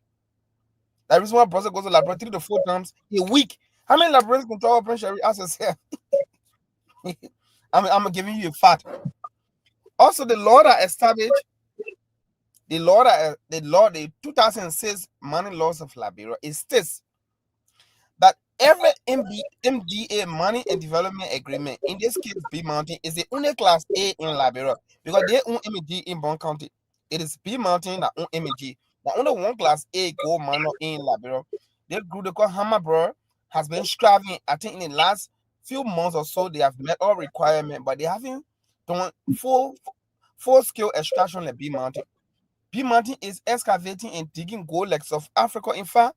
That reason why Brussels goes to Liberia 3 to 4 times a week. How many Liberians can travel Prince Sherry? Ask yourself. I'm giving you a fact. Also, the law that established the 2006 money laws of Liberia, it states that every MDA money and development agreement, in this case B Mountain, is the only class A in Liberia because they own MD in Bon County. It is B Mountain that own MG. The only one class A gold miner in Liberia. Their group they call Hammer Bro has been striving. I think in the last few months or so they have met all requirements, but they haven't done full scale extraction like B Mountain. B Mountain is excavating and digging gold like South Africa. In fact,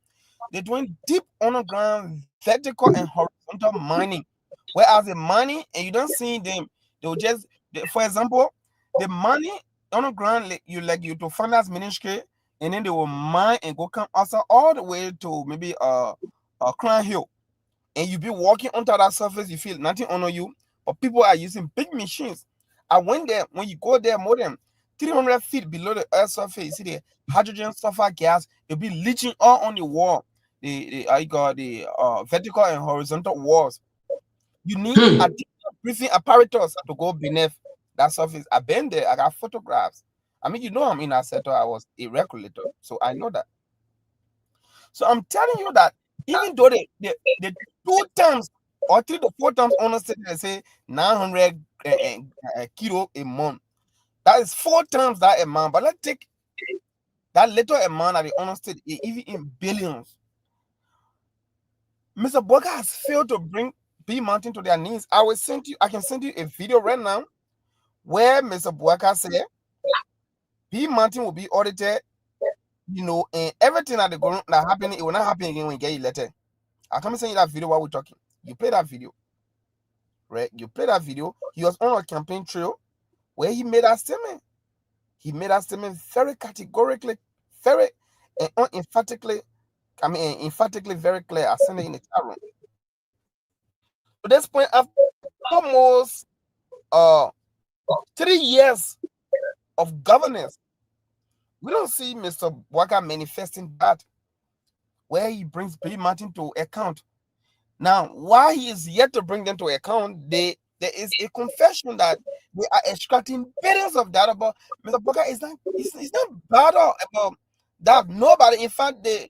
they're doing deep underground, vertical and horizontal mining. Whereas the mining, and you don't see them, they'll just, for example, the mining underground, you to finance ministry, and then they will mine and go come outside all the way to maybe Crown Hill. And you be walking onto that surface, you feel nothing under you, but people are using big machines. I went there, when you go there more than 300 feet below the earth surface, you see the hydrogen sulfur gas, it'll be leaching all on the wall. I got the vertical and horizontal walls. You need additional breathing apparatus to go beneath that surface. I've been there, I got photographs. I mean, I'm in that sector, I was a regulator, so I know that. So I'm telling you that even though the 2 times or 3 to 4 times honestly, they say 900 kilo a month. That is 4 times that amount. But let's take that little amount that the honesty, even in billions. Mr. Boakai has failed to bring B Mountain to their knees. I can send you a video right now where Mr. Boakai said B Mountain will be audited, you know, and everything that happening, it will not happen again when you get elected. I come send you that video while we're talking. You play that video, right? You play that video. He was on a campaign trail where he made that statement. He made that statement very categorically, very emphatically very clear. I sent it in the chat room. To this point, after almost 3 years of governance, we don't see Mr. Boakai manifesting that, where he brings B Mountain to account. Now, while he is yet to bring them to account, there is a confession that they are extracting billions of data. But Mr. Boakai is not bad about that. Nobody, in fact, the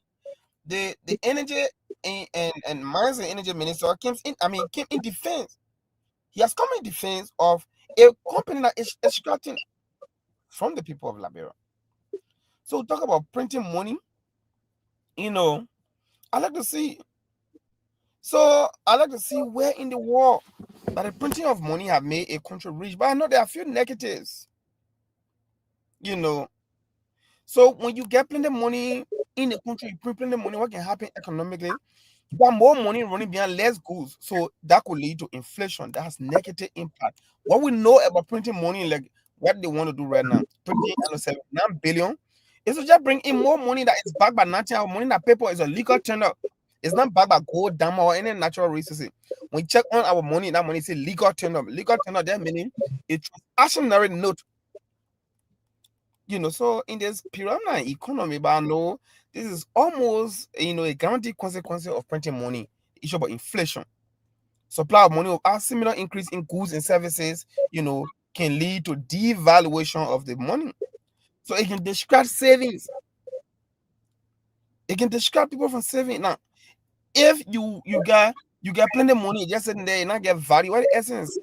energy and mines and energy minister came in defense. He has come in defense of a company that is extracting from the people of Liberia. So talk about printing money, you know, I like to see where in the world that the printing of money have made a country rich, but I know there are a few negatives, you know. So when you get plenty of money in the country, you print plenty of money, what can happen economically? You got more money running behind less goods, so that could lead to inflation. That has negative impact. What we know about printing money, like what they want to do right now, printing 9 billion, is to just bring in more money that is backed by natural money. That paper is a legal tender. It's not backed by gold, diamond, or any natural resources. When you check on our money, that money is a legal tender. Legal tender, that meaning a transactionary note. You know, so in this pyramid economy, but I know this is almost, you know, a guaranteed consequence of printing money. Issue about inflation. Supply of money of a similar increase in goods and services, you know, can lead to devaluation of the money. So it can distract savings. It can distract people from saving. Now, if you get plenty of money just sitting there and not get value, what essence?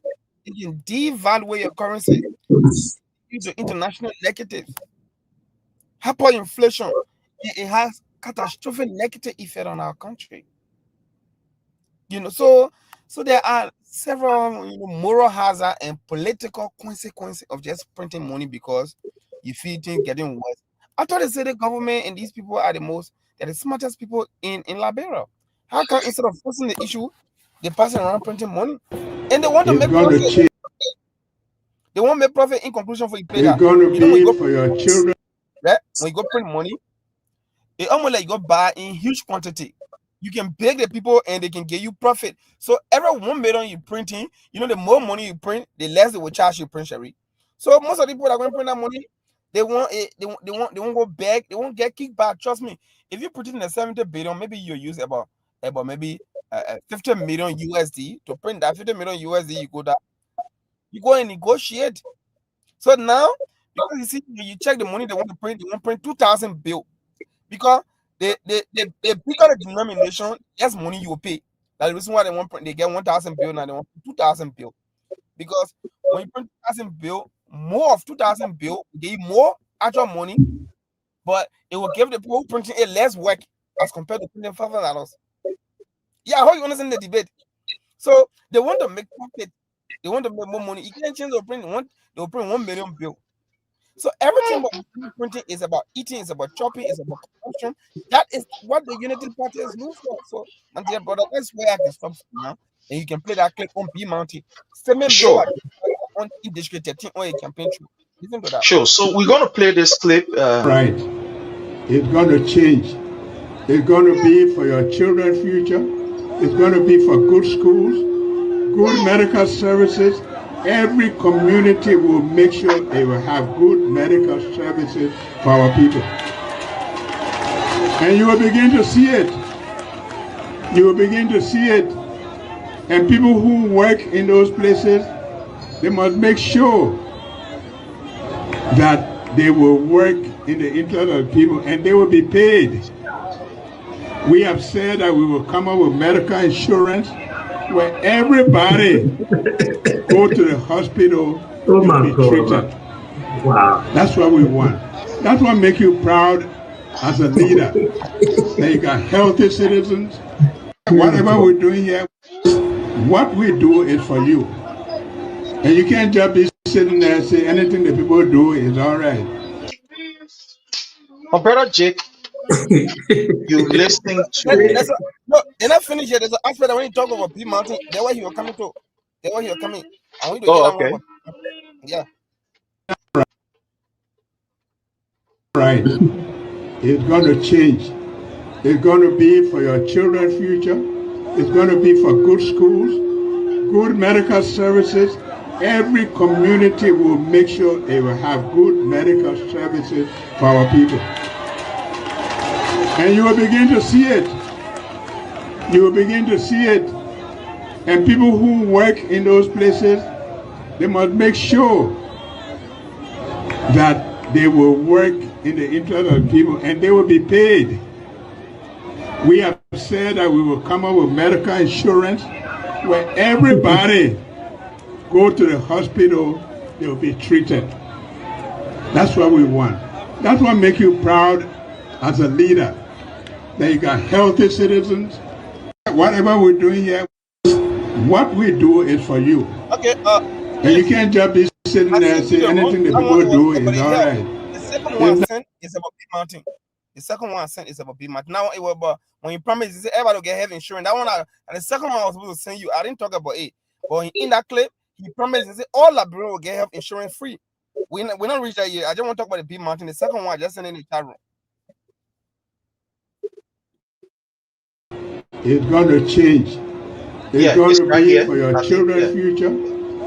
It can devalue your currency due to international negatives. Hyperinflation, it has catastrophic negative effect on our country. You know, so there are several, you know, moral hazard and political consequences of just printing money because you feel things getting worse. I thought they said the government and these people are the smartest people in Liberia. How come instead of forcing the issue, they're passing around printing money? And they want to make profit. They want to make profit in conclusion for you pay that. It's going to be for your children. Right? When you go print money, they almost like you go buy in huge quantity. You can pay the people and they can give you profit. So every 1 million you printing, you know, the more money you print, the less they will charge you print, Sherry. So most of the people that are going to print that money, they won't go beg, they won't get kickback. Trust me. If you put it in a 70 billion, maybe you use about maybe 50 million USD to print that 50 million USD. You go and negotiate. So now, because you see, you check the money they want to print, they want to print 2,000 bill because they bigger the denomination, less money you will pay. That's the reason why they get 1,000 bill now. They want 2,000 bill because when you print 2,000 bill, more of 2,000 bill give you more actual money, but it will give the people printing a less work as compared to printing $500. Yeah, how you understand the debate? So they want to make profit. They want to make more money. You can't change the print. They will print 1 million bill. So everything about printing is about eating, is about chopping, is about consumption. That is what the Unity Party is known for. So, my dear brother, that's where I can stop now. And you can play that clip on B Mountain. Sure. On District 13 or a campaign through. Listen to that. Sure. So we're going to play this clip. Right. It's going to change. It's going to be for your children's future. It's going to be for good schools, good medical services. Every community will make sure they will have good medical services for our people. And you will begin to see it. You will begin to see it. And people who work in those places, they must make sure that they will work in the interest of people and they will be paid. We have said that we will come up with medical insurance where everybody go to the hospital to be treated. Wow. That's what we want. That's what makes you proud as a leader. That you got healthy citizens. Whatever we're doing here, what we do is for you. And you can't just be sitting there and say anything that people do is all right. Oh, brother Jake, you listening to? No, they're not finished yet. There's an aspect that when you talk about P Mountain, that's where he was coming to. That's where he was coming. I want you to hear Oh, that one. okay. Yeah. Right. It's going to change. It's going to be for your children's future. It's going to be for good schools, good medical services. Every community will make sure they will have good medical services for our people. And you will begin to see it. You will begin to see it. And people who work in those places, they must make sure that they will work in the interest of people and they will be paid. We have said that we will come up with medical insurance where everybody go to the hospital, they will be treated. That's what we want. That's what makes you proud as a leader, that you got healthy citizens. Whatever we're doing here, what we do is for you. Okay. And you can't just be sitting there and say anything that people do is all right. The second one I sent is about Big Mountain. The second one I sent is about Big Mountain. Now it was about when you promised, you said everybody will get health insurance. That one, and the second one I was supposed to send you, I didn't talk about it. But in that clip, he promised, he said all Liberians will get health insurance free. We don't reach that yet. I just want to talk about the Big Mountain. The second one I just sent in the chat room. It's going to change. It's going to be for your children's future.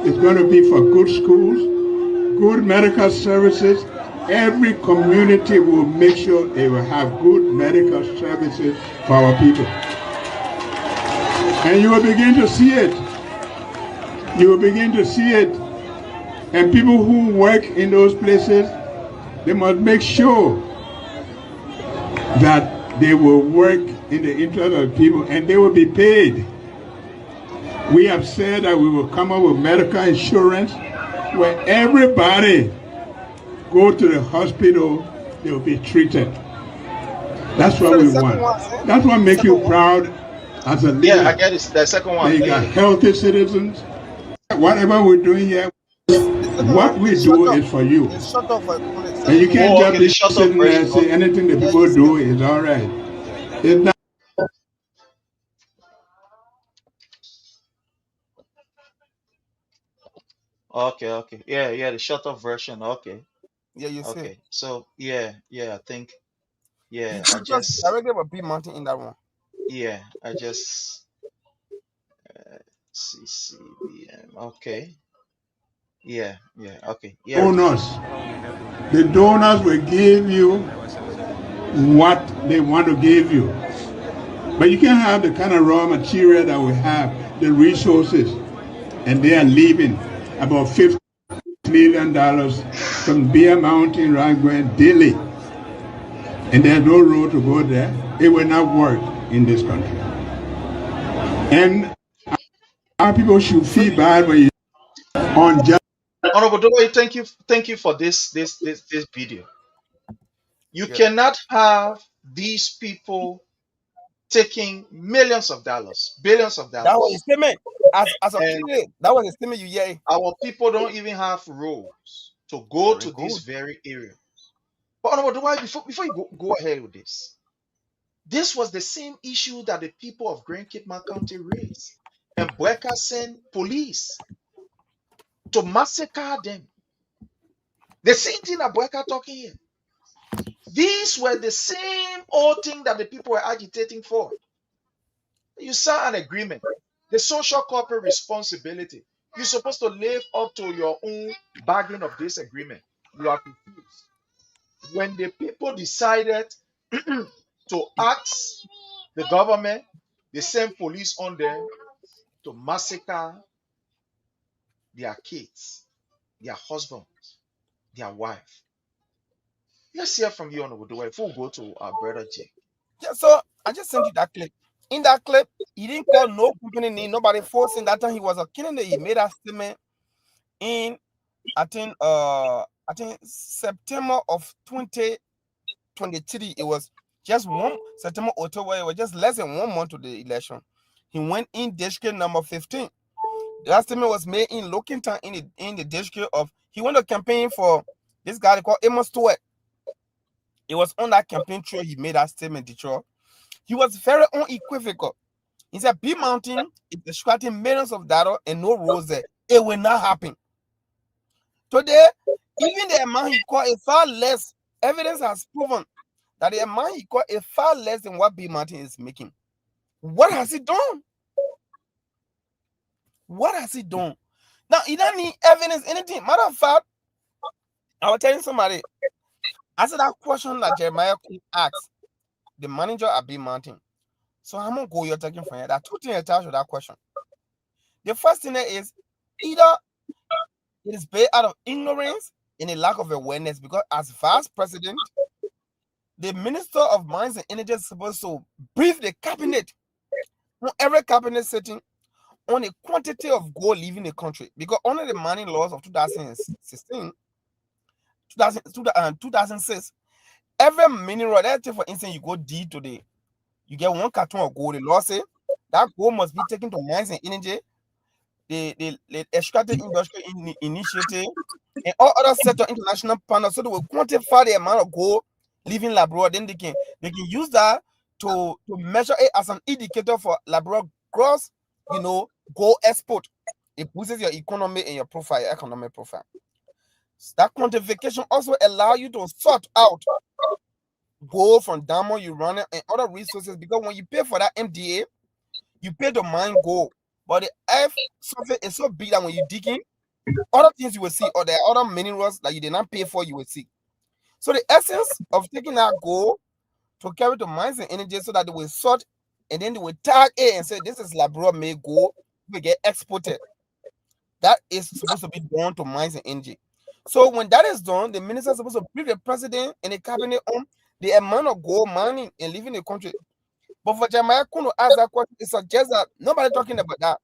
It's going to be for good schools, good medical services. Every community will make sure they will have good medical services for our people. And you will begin to see it. You will begin to see it. And people who work in those places, they must make sure that they will work in the interest of people and they will be paid. We have said that we will come up with medical insurance where everybody go to the hospital, they will be treated. That's what we want. That's what makes you proud as a leader. Yeah, I get it. The second one. You got healthy citizens. Whatever we're doing here, what we do is for you. And you can't just be sitting there and say anything that people do is all right. It's not. Okay. Yeah, the short of version. Okay. Yeah, you see. Okay. So I think I just directly about Big Mountain in that one. Yeah, I just CCBM. Okay. Yeah, okay. Yeah. Donors. The donors will give you what they want to give you. But you can't have the kind of raw material that we have, the resources, and they are leaving about $50 million from Bear Mountain right going daily. And there's no road to go there. It will not work in this country. And our people should feel bad when you on just. Honorable Doe, thank you for this video. You cannot have these people taking millions of dollars, billions of dollars. That was a statement. As a kid, that was a statement. Our people don't even have roads to go to this very area. But Honorable Doe, before you go ahead with this was the same issue that the people of Grand Cape County raised, and Boakai sent police to massacre them. The same thing that Boakai talking here. These were the same old thing that the people were agitating for. You signed an agreement. The social corporate responsibility. You're supposed to live up to your own bargain of this agreement. You are confused. When the people decided to ask the government, they sent police on them to massacre their kids, their husbands, their wife. Let's hear from you, Honorable Doe, before we go to our brother Jake. Yeah, so I just sent you that clip. In that clip, he didn't call no company name, nobody forcing. That time he was a killing it. He made a statement in I think September of 2023. It was just September, October. It was just less than 1 month to the election. He went in district number 15. That statement was made in Lockington in the district of. He went to campaign for this guy called Amos Stewart. It was on that campaign trail he made that statement, Detroit. He was very unequivocal. He said, B Mountain is extracting millions of dollars and no roads there. It will not happen. Today, even the amount he called is far less. Evidence has proven that the amount he called is far less than what B Mountain is making. What has he done? What has he done? Now, he don't need evidence, anything. Matter of fact, I was telling somebody, I said that question that Jeremiah asked the manager at B Mountain. So how much gold you're taking from here? There are two things attached to that question. The first thing is either it is based out of ignorance and a lack of awareness, because as vice president, the minister of mines and energy is supposed to brief the cabinet on every cabinet sitting on a quantity of gold leaving the country, because under the mining laws of 2006, every mineral, let's say for instance, you go D today, you get 1 carton of gold. The law say that gold must be taken to mines and energy, the extractive industry initiative, and all other set of international partners, so they will quantify the amount of gold leaving Liberia. Then they can use that to measure it as an indicator for Liberia gross, gold export. It boosts your economy and your profile, your economic profile. So that quantification also allow you to sort out gold from diamond, uranium, and other resources, because when you pay for that MDA, you pay to mine gold, but the earth surface is so big that when you dig in, other things you will see, or there are other minerals that you did not pay for, you will see. So the essence of taking that gold to carry to mines and energy, so that they will sort and then they will tag it and say this is Liberia made gold, will get exported. That is supposed to be done to mines and energy. So when that is done, the minister is supposed to brief the president and the cabinet on the amount of gold mining and leaving the country. But for Jeremiah Kuno ask that question, it suggests that nobody talking about that.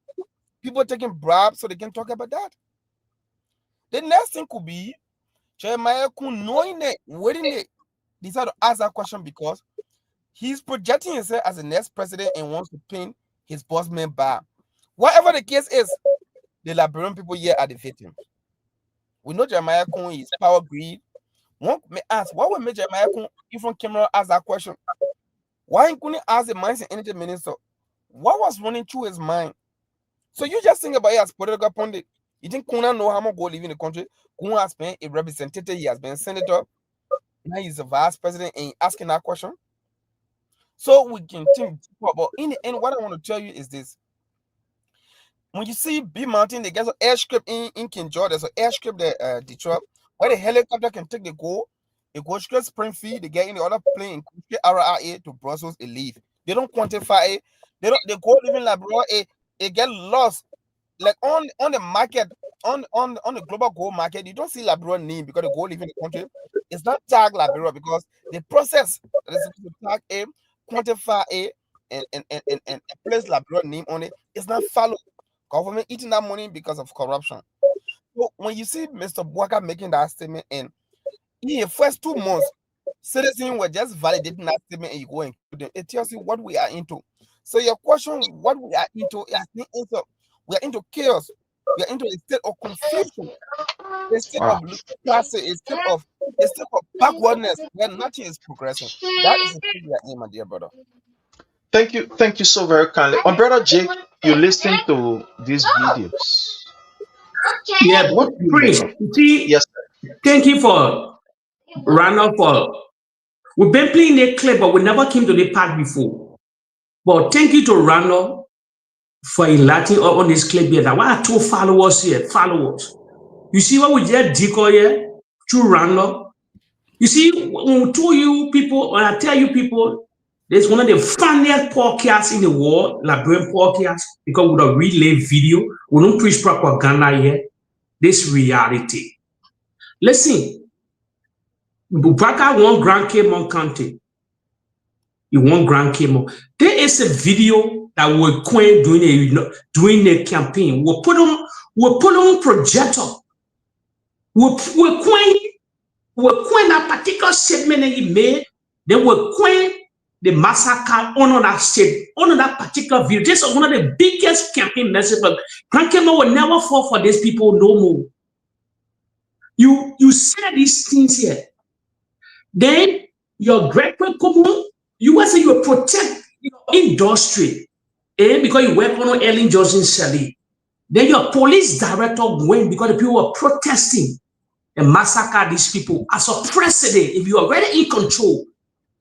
People taking bribes so they can talk about that. The next thing could be Jeremiah Kuno knowing it, waiting it, decide to ask that question because he's projecting himself as the next president and wants to pin his boss man bar. Whatever the case is, the Liberian people here are the victims. We know Jeremiah Kuno is power greed. One may ask, what would make Jeremiah Kuno even camera ask that question? Why he couldn't ask the mines and energy minister? What was running through his mind? So you just think about it as political pundit. You think Kuna know how much gold live in the country? Kuna has been a representative, he has been a senator, now he's a vice president, and asking that question. So we can think, but in the end, what I want to tell you is this. When you see B Mountain, they get an airstrip in King George, there's an airstrip there, Detroit, where the helicopter can take the gold. It goes straight Springfield, they get in the other plane, RRA to Brussels, it leave. They don't quantify it. They go living Liberia, it get lost. Like on the market, on the global gold market, you don't see Liberia name because the gold living in the country. It's not tagged Liberia because the process that is supposed to tag it, quantify it, and place Liberia name on it is not followed. Government eating that money because of corruption. So when you see Mr. Boakai making that statement, and in the first 2 months, citizens were just validating that statement, and you go and include them. It tells you what we are into. So your question, what we are into, is the answer. We are into chaos. We are into a state of confusion, a state of classy, a state of backwardness where nothing is progressing. That is the thing we are in, my dear brother. Thank you so very kindly. My brother Jake, you listen to these videos. Yeah, What do you Prince, make of you it? see, Yes, thank you for Ronald for. We've been playing a clip, but we never came to the part before. But thank you to Ronald for enlightening on this clip here. That why are 2 followers here? Followers. You see what we just decoy here through Ronald. You see, when we tell you people, when I tell you people, there's one of the funniest podcasts in the world, Liberian podcast, because we don't relay video, we don't preach propaganda here. This reality. Listen, Boakai won Grand Caymon County. He won Grand Caymon. There is a video that we're doing the campaign. We'll put on projector. We're that particular statement that he made. Then we're the massacre on that state, on that particular video. This is one of the biggest campaign messages. Grand Caymon will never fall for these people no more. You say these things here. Then your great common, you will say you protect your industry, because you work on Ellen Johnson Shelley. Then your police director went because the people were protesting and massacre these people. As a president, if you are already in control,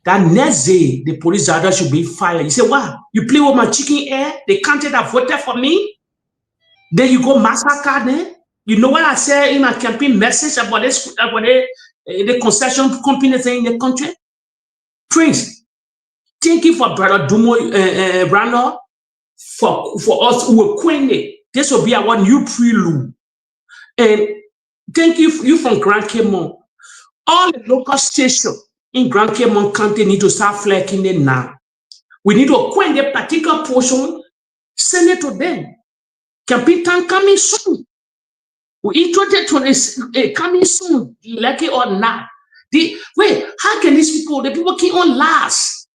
that next day the police director should be fired. You say, wow, you play with my chicken air, the country that voted for me, then you go massacre them. You know what I said in my campaign message about this, about the concession companies in the country? Prince, thank you for Brother Dumo Randall for us who were queen. This will be our new prelude. And thank you from Grand Caymon. All the local stations in Grand Caymon County need to start flexing it now. We need to acquaint the particular portion, send it to them. Campaign coming soon. We introduce to this coming soon, like it or not. Wait, how can these people, the people keep on last,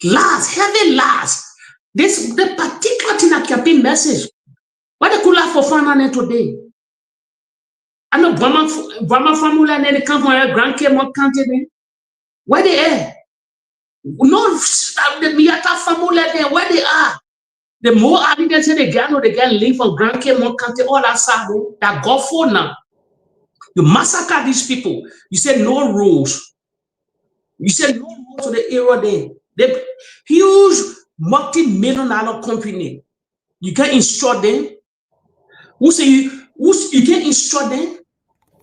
heavy last? This the particular thing that campaign message. What they could laugh for fun today? I know Brahma family and they come from Grand Caymon County. Where they are? No, the Miata family there, where they are. The more evidence they get live from Grand Caymon County, all that side, that go for now. You massacre these people. You said no rules. You said no rules to the area there. The huge multi-million-dollar company. You can instruct them. You can instruct them.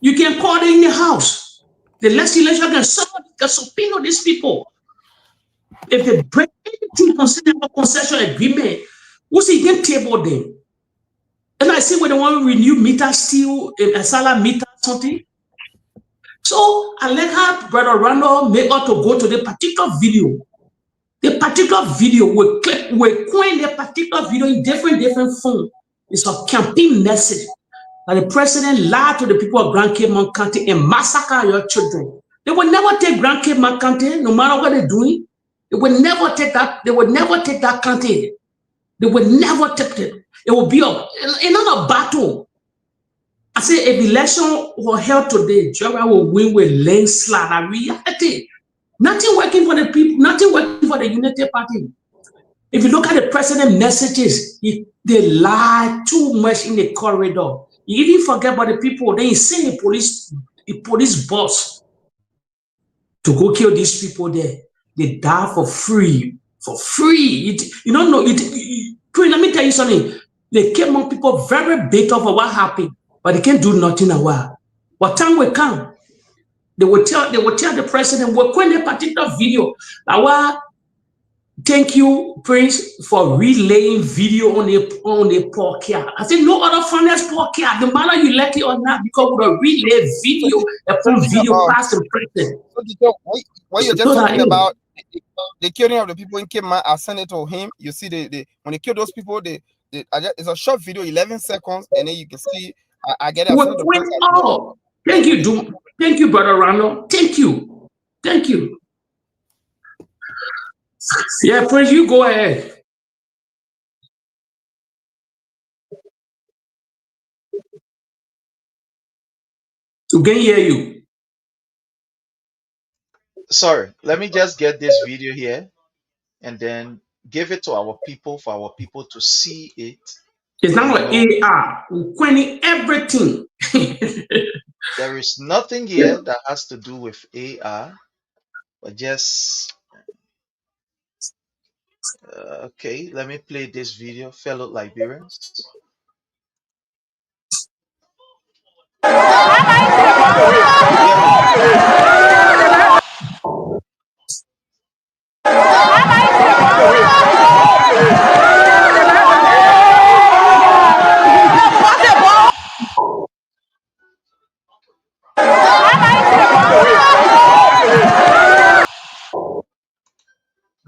You can call them in the house. The legislature can subpoena these people. If they break anything concerning a concession agreement, you can table them. And I see when they want to renew meter steel, a salary meter something. So I let her, Brother Randall, make her to go to the particular video. The particular video will coin the particular video in different form. It's a campaign message that the president lied to the people of Grand Caymon County and massacre your children. They will never take Grand Caymon County, no matter what they're doing. They will never take that. They will never take that county. They will never take it. It will be another battle. I say if election were held today, Georgia will win with landslide. A reality. Nothing working for the people, nothing working for the Unity Party. If you look at the president messages, they lie too much in the corridor. You even forget about the people. Then you send a police boss to go kill these people there. They die for free. For free. You don't know. Let me tell you something. They came on people very bitter for what happened, but they can't do nothing a while. What time will come? They will tell the president, we're going to a particular video. Thank you, Prince, for relaying video on the podcast. I think no other finance podcast, no matter you like it or not, because we will relay video upon video past the president. What you're just talking about, the killing of the people in Caymon, I sent it to him. You see, when they kill those people, it's a short video, 11 seconds, and then you can see, I get it. Thank you, Thank you, Brother Randall. Thank you. Thank you. Yeah, Prince, you go ahead. We can hear you. Sorry, let me just get this video here and then give it to our people for our people to see it. It's not like AR. We're quenching everything. There is nothing here that has to do with AR, but just okay. Let me play this video, fellow Liberians.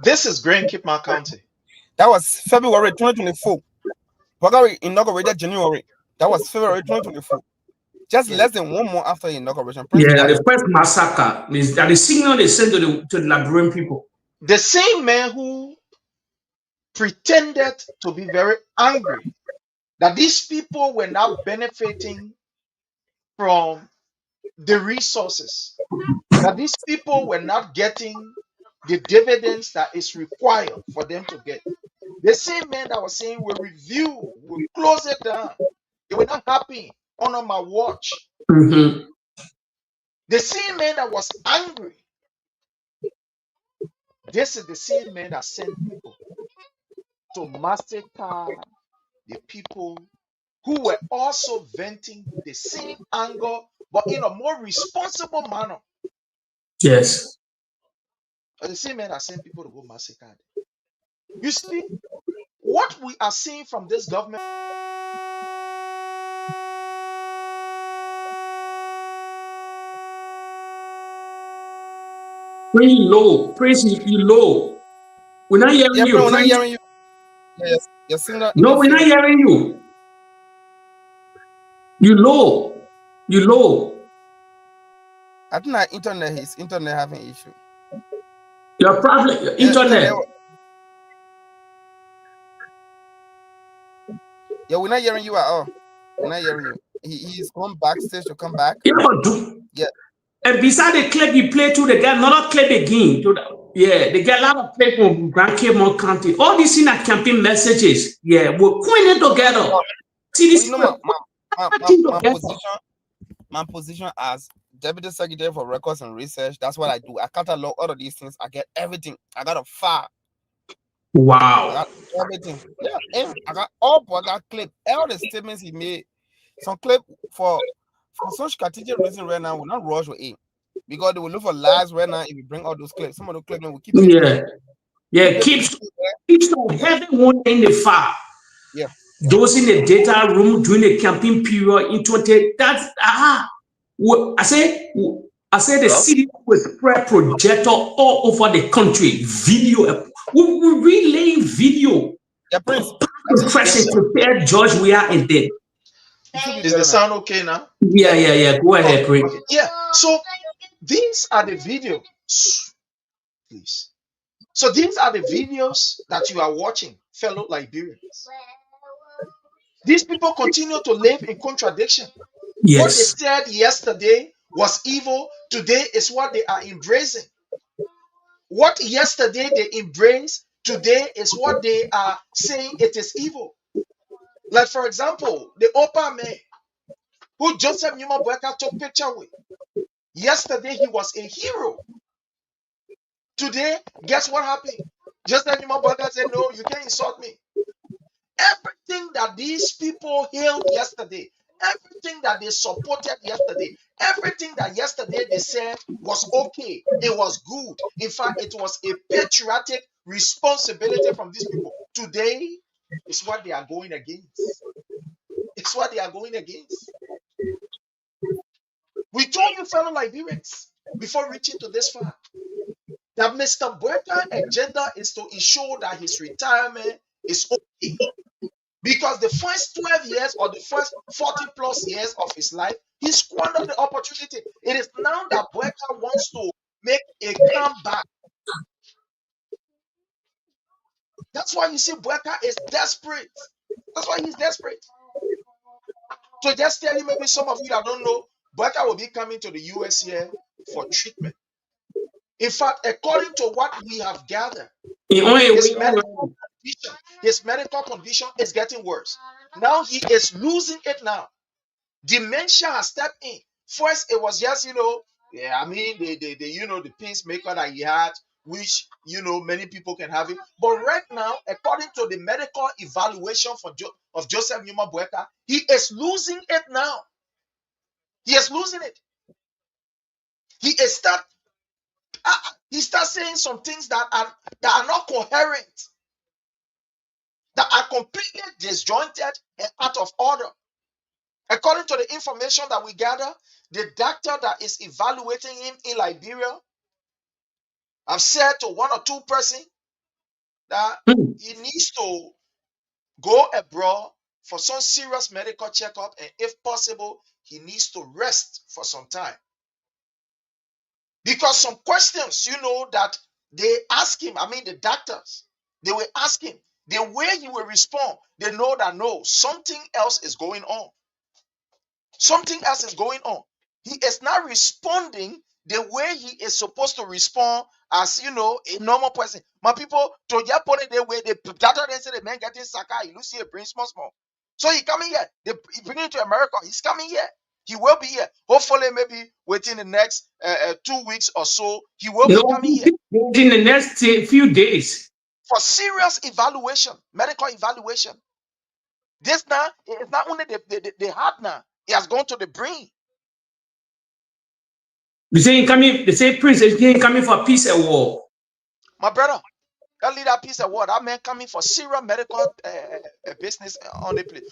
This is Grand Caymon County. That was February 2024. Boakai inaugurated January. That was February 2024. Just less than 1 month after the inauguration. The first massacre is that the signal they sent to the Liberian people. The same man who pretended to be very angry that these people were not benefiting from the resources that these people were not getting the dividends that is required for them to get. The same men that was saying we'll review, we'll close it down. They were not happy on my watch. Mm-hmm. The same man that was angry, this is the same man that sent people to massacre the people who were also venting the same anger, but in a more responsible manner. Yes. But the same man that sent people to go massacre them. You see, what we are seeing from this government. Pretty low. Prince, you low. We're not hearing Yeah, you, bro, we're not Prince. hearing you. Yes, your signal, No, your we're not signal. hearing you. You low. You low. I think our internet, his internet having issue. Your problem, your Yeah, internet. Yeah, we're not hearing you at all. We're not hearing you. He's gone backstage to come back. Yeah, but do. Yeah. And beside the clip you play to the guy, another clip again. Yeah, they get a lot of clip from Grand Cape County. All these in our campaign messages. Yeah, we're putting it together. See this. You know my position as Deputy Secretary for Records and Research. That's what I do. I catalog all of these things. I get everything. I got a file. Wow. I got everything. Yeah, and I got all. I got clip. All the statements he made. Some clip for some strategic reason right now. We're not rush with it because they will look for lies right now if you bring all those clips. Some of those clips will keep it. Yeah. Yeah, keeps on everyone in the file. Yeah. Those in the data room during the campaign period in 20. That's I say the city will spread projector all over the country. Video. We relay video. Yeah, Prince. Question prepare George we are in there. Is the sound okay now? Yeah. Go ahead, Prince. Okay. Yeah. So these are the videos. Please. So these are the videos that you are watching, fellow Liberians. These people continue to live in contradiction. Yes. What they said yesterday was evil. Today is what they are embracing. What yesterday they embraced, today is what they are saying it is evil. Like, for example, the Opa man who Joseph Newman Boakai took picture with. Yesterday he was a hero. Today, guess what happened? Joseph Newman Boakai said, no, you can't insult me. Everything that these people hailed yesterday, everything that they supported yesterday, everything that yesterday they said was okay, it was good. In fact, it was a patriotic responsibility from these people. Today is what they are going against. It's what they are going against. We told you, fellow Liberians, before reaching to this far, that Mr. Boakai's agenda is to ensure that his retirement is okay. Because the first 12 years or the first 40 plus years of his life, he squandered the opportunity. It is now that Boakai wants to make a comeback. That's why you see Boakai is desperate. That's why he's desperate. So just tell you, maybe some of you that don't know, Boakai will be coming to the US here for treatment. In fact, according to what we have gathered, his medical condition is getting worse. Now he is losing it now. Dementia has stepped in. First, it was just, the pacemaker that he had, which, many people can have it. But right now, according to the medical evaluation of Joseph Newman Boakai, he is losing it now. He is losing it. He starts saying some things that are not coherent, that are completely disjointed and out of order. According to the information that we gather, the doctor that is evaluating him in Liberia, I've said to one or two persons that he needs to go abroad for some serious medical checkup, and if possible, he needs to rest for some time. Because some questions, that they ask him, the doctors, they will ask him, the way he will respond, they know that no, something else is going on. Something else is going on. He is not responding the way he is supposed to respond as a normal person. My people to just put it the way they gather and say the man getting Sakai, you see a brain small. So he coming here. He bring him to America. He's coming here. He will be here. Hopefully, maybe within the next 2 weeks or so, he will be coming here in the next few days for serious evaluation, medical evaluation. This now it's not only the heart now; he has gone to the brain. they say coming. They say Prince is coming for peace and war. My brother, that leader piece of word, that man coming for serious medical business on the place.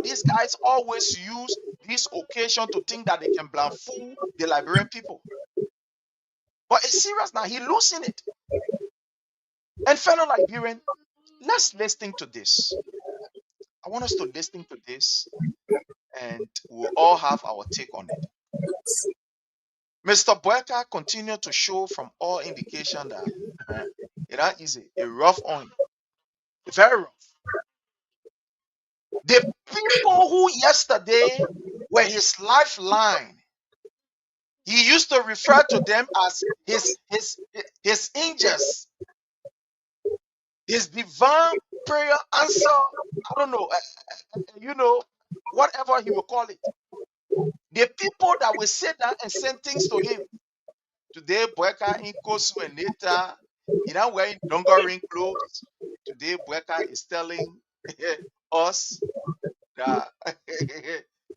These guys always use this occasion to think that they can fool the Liberian people. But it's serious now. He losing it. And fellow Liberian, let's listen to this. I want us to listen to this, and we'll all have our take on it. Mr. Boakai continued to show from all indication that it ain't easy, a rough on him, very rough. The people who yesterday were his lifeline, he used to refer to them as his angels, his divine prayer answer. I don't know, whatever he will call it. The people that will sit down and send things to him. Today, Boakai in Kosu and Neta, wearing dungarine clothes. Today, Boakai is telling us that.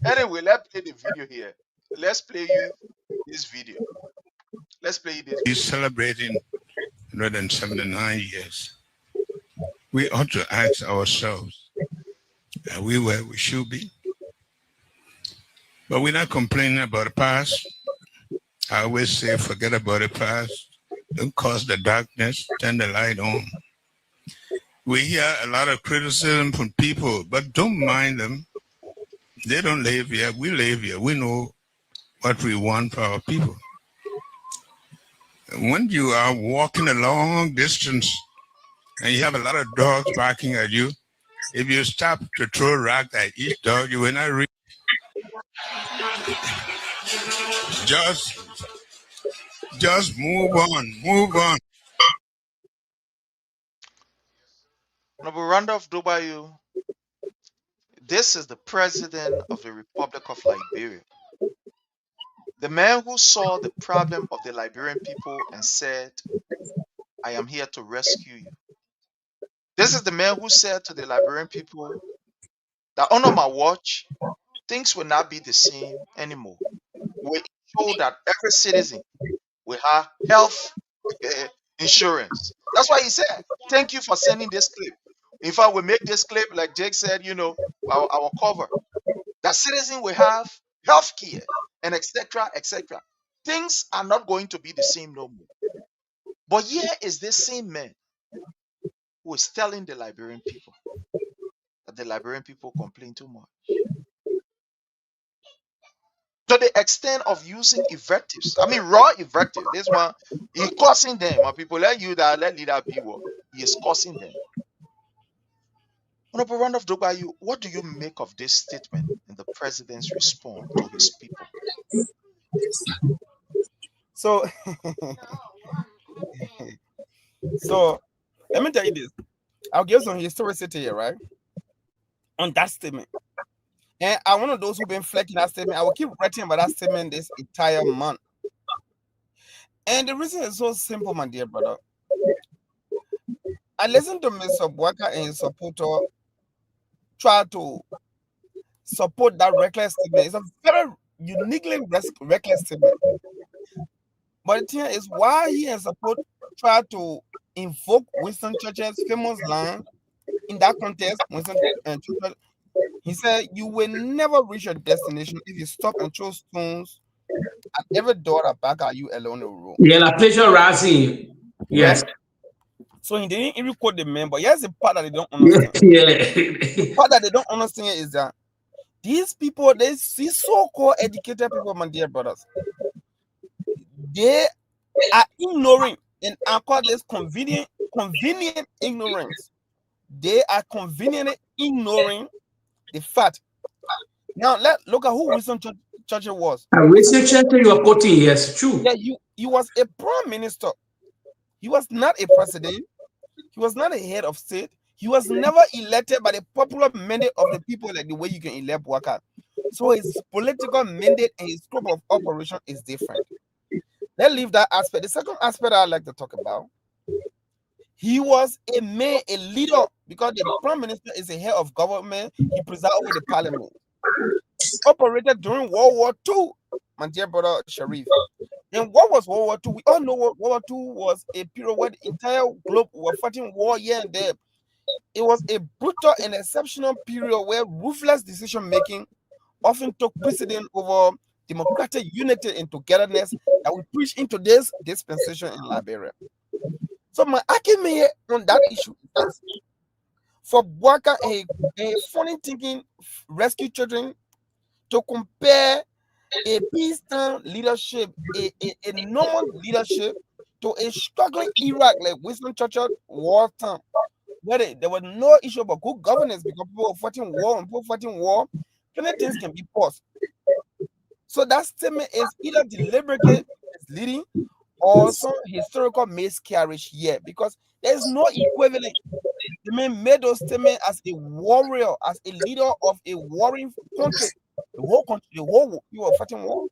Anyway, let's play the video here. Let's play you this video. Let's play this. He's celebrating 179 years. We ought to ask ourselves, are we where we should be? But we're not complaining about the past. I always say, forget about the past. Don't cause the darkness, turn the light on. We hear a lot of criticism from people, but don't mind them. They don't live here. We live here. We know what we want for our people. When you are walking a long distance and you have a lot of dogs barking at you, if you stop to throw a rock at each dog, you will not reach. Just move on. Honorable Randolph Dubayu, this is the President of the Republic of Liberia. The man who saw the problem of the Liberian people and said, I am here to rescue you. This is the man who said to the Liberian people that under my watch, things will not be the same anymore. We show that every citizen will have health insurance. That's why he said, thank you for sending this clip. In fact, we make this clip, like Jake said, our cover. That citizen will have health care and etc. etc. Things are not going to be the same no more. But here is this same man who is telling the Liberian people that the Liberian people complain too much. To the extent of using invectives. I mean, raw invectives. This one, he's cursing them. And people let leader be what? He is cursing them. Honorable Randolph Dubayu, what do you make of this statement and the president's response to his people? So, let me tell you this. I'll give some historicity here, right? On that statement. And I'm one of those who've been flecking that statement. I will keep writing about that statement this entire month. And the reason is so simple, my dear brother. I listened to Mr. Boakai and his supporter try to support that reckless statement. It's a very uniquely reckless statement. But the thing is, why he and support try to invoke Winston Churchill's famous line in that context, Winston Churchill, he said, you will never reach your destination if you stop and throw stones at every door that back at you along the road. Yeah, la pleasure rising. Yes. So he didn't even quote the man, but here's the part that they don't understand. The part that they don't understand is that these people, these so-called educated people, my dear brothers, they are ignoring, and I call this convenient ignorance. They are conveniently ignoring the fact. Now look at who Winston Churchill was. And Winston Churchill, you are quoting, yes, true. Yeah, he was a prime minister. He was not a president. He was not a head of state. He was never elected by the popular mandate of the people like the way you can elect Boakai. So his political mandate and his scope of operation is different. Let's leave that aspect. The second aspect I'd like to talk about, he was a man, a leader, because the prime minister is a head of government. He presided over the parliament. He operated during World War II, my dear brother Sharif. And what was World War II? We all know World War II was a period where the entire globe were fighting war here and there. It was a brutal and exceptional period where ruthless decision making often took precedence over democratic unity and togetherness that we preach in today's dispensation in Liberia. So my argument here on that issue is this. For Boakai, a funny thinking rescue children, to compare a peacetime leadership, a normal leadership, to a struggling Iraq like Winston Churchill wartime, where there was no issue about good governance because people were fighting war, and people fighting war, many things can be paused. So that statement is either deliberately misleading or some historical miscarriage here, because there is no equivalent. The man made those statements as a warrior, as a leader of a warring country. The whole country, the whole you were fighting war.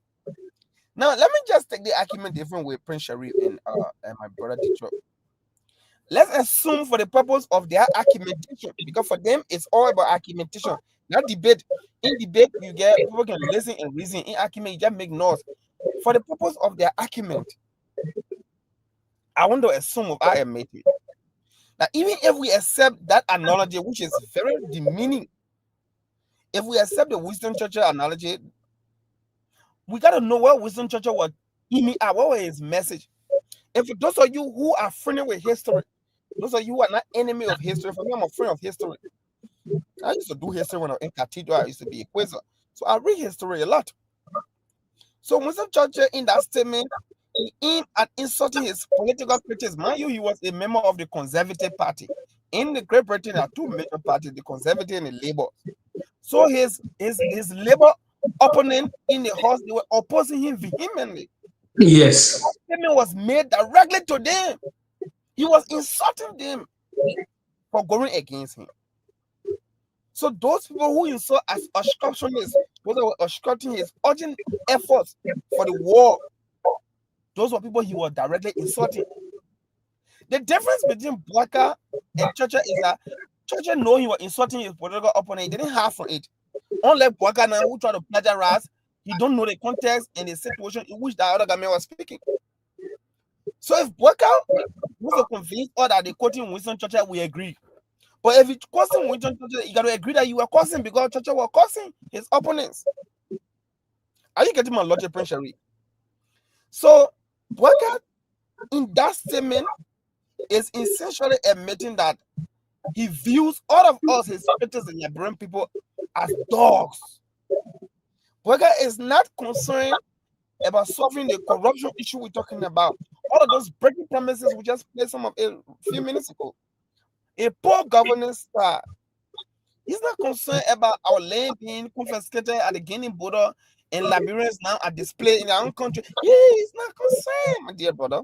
Now, let me just take the argument different with Prince Sharif and my brother Detroit. Let's assume for the purpose of their argumentation, because for them it's all about argumentation. Not debate. In debate, you get people can listen and reason. In argument, you just make noise. For the purpose of their argument, I want to assume of I am making. Now, even if we accept that analogy, which is very demeaning, if we accept the Winston Churchill analogy, we got to know what Winston Churchill was aiming at. What was his message? And for those of you who are friendly with history, those of you who are not enemy of history, for me, I'm a friend of history. I used to do history when I was in cathedral. I used to be a quizzer. So I read history a lot. So Winston Churchill, in that statement, he aimed at insulting his political critics. Mind you, he was a member of the Conservative Party. In the Great Britain, there are two major parties, the Conservative and the Labour. So his Labour opponent in the House, they were opposing him vehemently. Yes. That statement was made directly to them. He was insulting them for going against him. So those people who insult as obstructionists, those were obstructing his urgent efforts for the war, those were people he was directly insulting. The difference between Boakai and Churchill is that Churchill knew he was insulting his political opponent. He didn't have from it. Unlike Boakai now, who tried to plagiarize, he don't know the context and the situation in which the other guy was speaking. So if Boakai was to convince us that they quoting Winston Churchill, we agree. But if it's causing Winston Churchill, you got to agree that you were causing because Churchill was causing his opponents. Are you getting my logic, Prince Sharif? So Boakai, in that statement, is essentially admitting that he views all of us, his critics and Liberian people, as dogs. Boakai is not concerned about solving the corruption issue we're talking about. All of those breaking promises we just played some of a few minutes ago. A poor governance style. He's not concerned about our land being confiscated at the Guinea border and Liberians now are displayed in their own country. He's not concerned, my dear brother.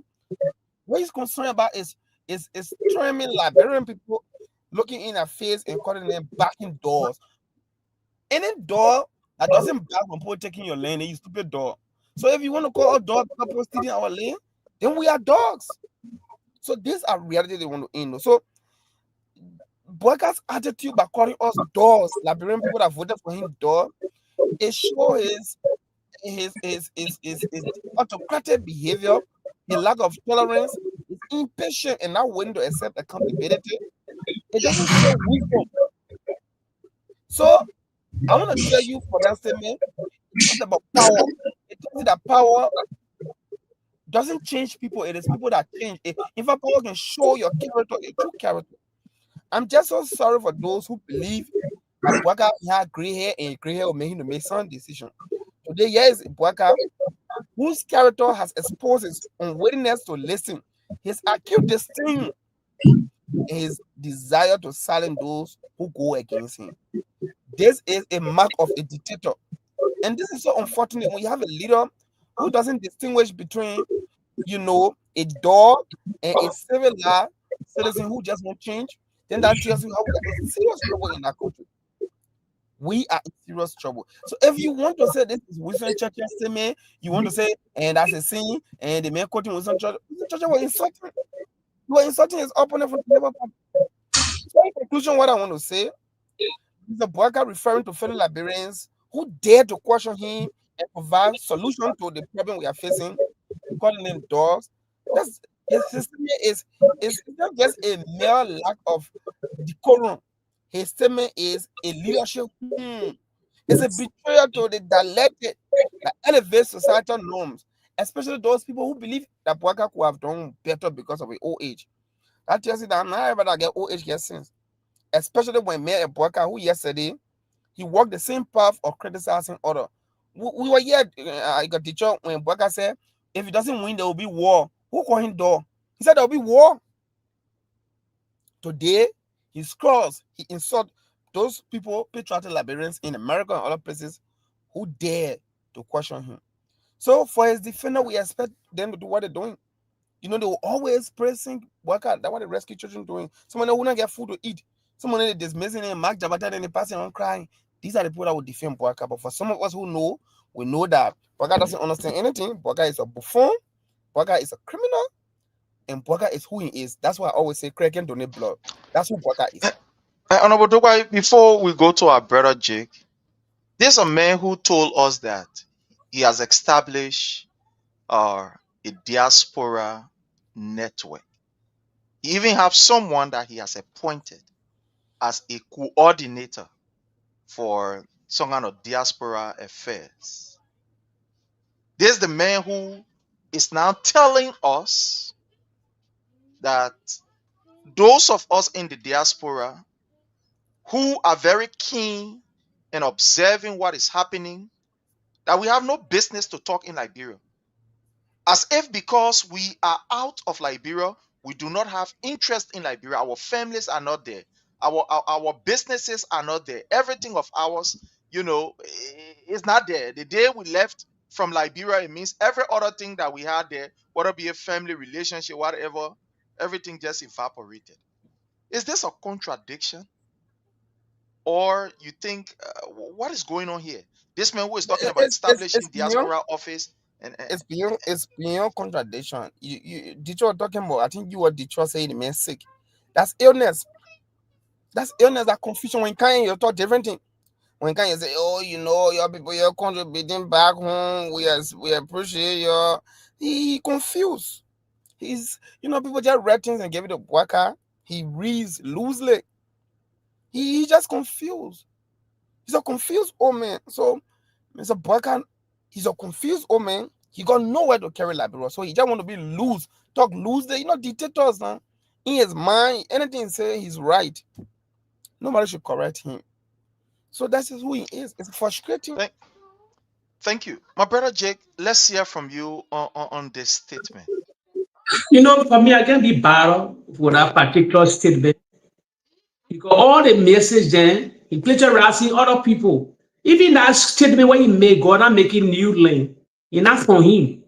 What he's concerned about is trimming Liberian people, looking in their face and calling them backing doors. Any door that doesn't back from people taking your land, you stupid dog. So if you want to call a dog people stealing our land, then we are dogs. So these are reality they want to end. So Boakai's attitude by calling us dogs, Liberian people that voted for him dog, it shows his autocratic behavior, his lack of tolerance, his impatient and not willing to accept accountability. It doesn't show wisdom. So I want to tell you for that statement, it talks about power. It tells you that power doesn't change people, it is people that change. In fact, power can show your character, a true character. I'm just so sorry for those who believe that Boakai had gray hair and gray hair will make him to make some decision. Today, here is Boakai, whose character has exposed his unwillingness to listen, his acute disdain, and his desire to silence those who go against him. This is a mark of a dictator. And this is so unfortunate when you have a leader who doesn't distinguish between, a dog and a civilized citizen who just won't change. Then that tells you how we are in serious trouble in that country. We are in serious trouble. So if you want to say this is Winston Churchill statement, you want to say, and that's a sin, and the man quoting Winston Churchill was insulting. You were insulting his opponent from the Labour Party. So in conclusion, what I want to say is the Boakai referring to fellow Liberians who dare to question him and provide solution to the problem we are facing, calling them dogs. That's his statement is not just a mere lack of decorum. His statement is a leadership. It's a betrayal to the dialectic that elevates societal norms, especially those people who believe that Boakai could have done better because of his old age. That tells you that not everybody get old age gets sense. Especially when Mayor Boakai, who yesterday he walked the same path of criticizing others. We were here. I got teacher when Boakai said, if he doesn't win, there will be war. Who called him door? He said there will be war. Today, he scores. He insults those people, patriotic Liberians in America and other places, who dare to question him. So for his defender, we expect them to do what they're doing. They will always praising Boakai. That's what the rescue children doing. Someone who not get food to eat. Someone that is dismissing him, Mark Jabata, and passing on crying. These are the people that will defend Boakai. But for some of us who know, we know that Boakai doesn't understand anything. Boakai is a buffoon. Boakai is a criminal. And Boakai is who he is. That's why I always say, Craig can donate blood. That's who Boakai is. Honorable Dogwai, before we go to our brother Jake, there's a man who told us that he has established a diaspora network. He even have someone that he has appointed as a coordinator for some kind of diaspora affairs. There's the man who is now telling us that those of us in the diaspora who are very keen in observing what is happening, that we have no business to talk in Liberia. As if because we are out of Liberia, we do not have interest in Liberia. Our families are not there. Our businesses are not there. Everything of ours, is not there. The day we left from Liberia, it means every other thing that we had there, whether it be a family relationship, whatever, everything just evaporated. Is this a contradiction? Or you think, what is going on here? This man who is talking about establishing diaspora office, and it's beyond contradiction. You Detroit talking about, I think you were Detroit saying the man sick. That's illness. That's illness, that confusion. When you talk different thing. When you say, oh, your people, you're contributing back home, we appreciate you. He confused. He's, people just read things and give it a Boakai. He reads loosely. He just confused. He's a confused old man. So Mr. Boakai, he's a confused old man. He got nowhere to carry Liberia. So he just want to be loose, talk loosely. Dictators now. In his mind, anything he say, he's right. Nobody should correct him. So that's who he is. It's frustrating. Thank you. My brother Jake, let's hear from you on this statement. For me, I can be battled for that particular statement. Because all the message then, he plagiarizing other people. Even that statement when he made, God not making new lane. It's not from him.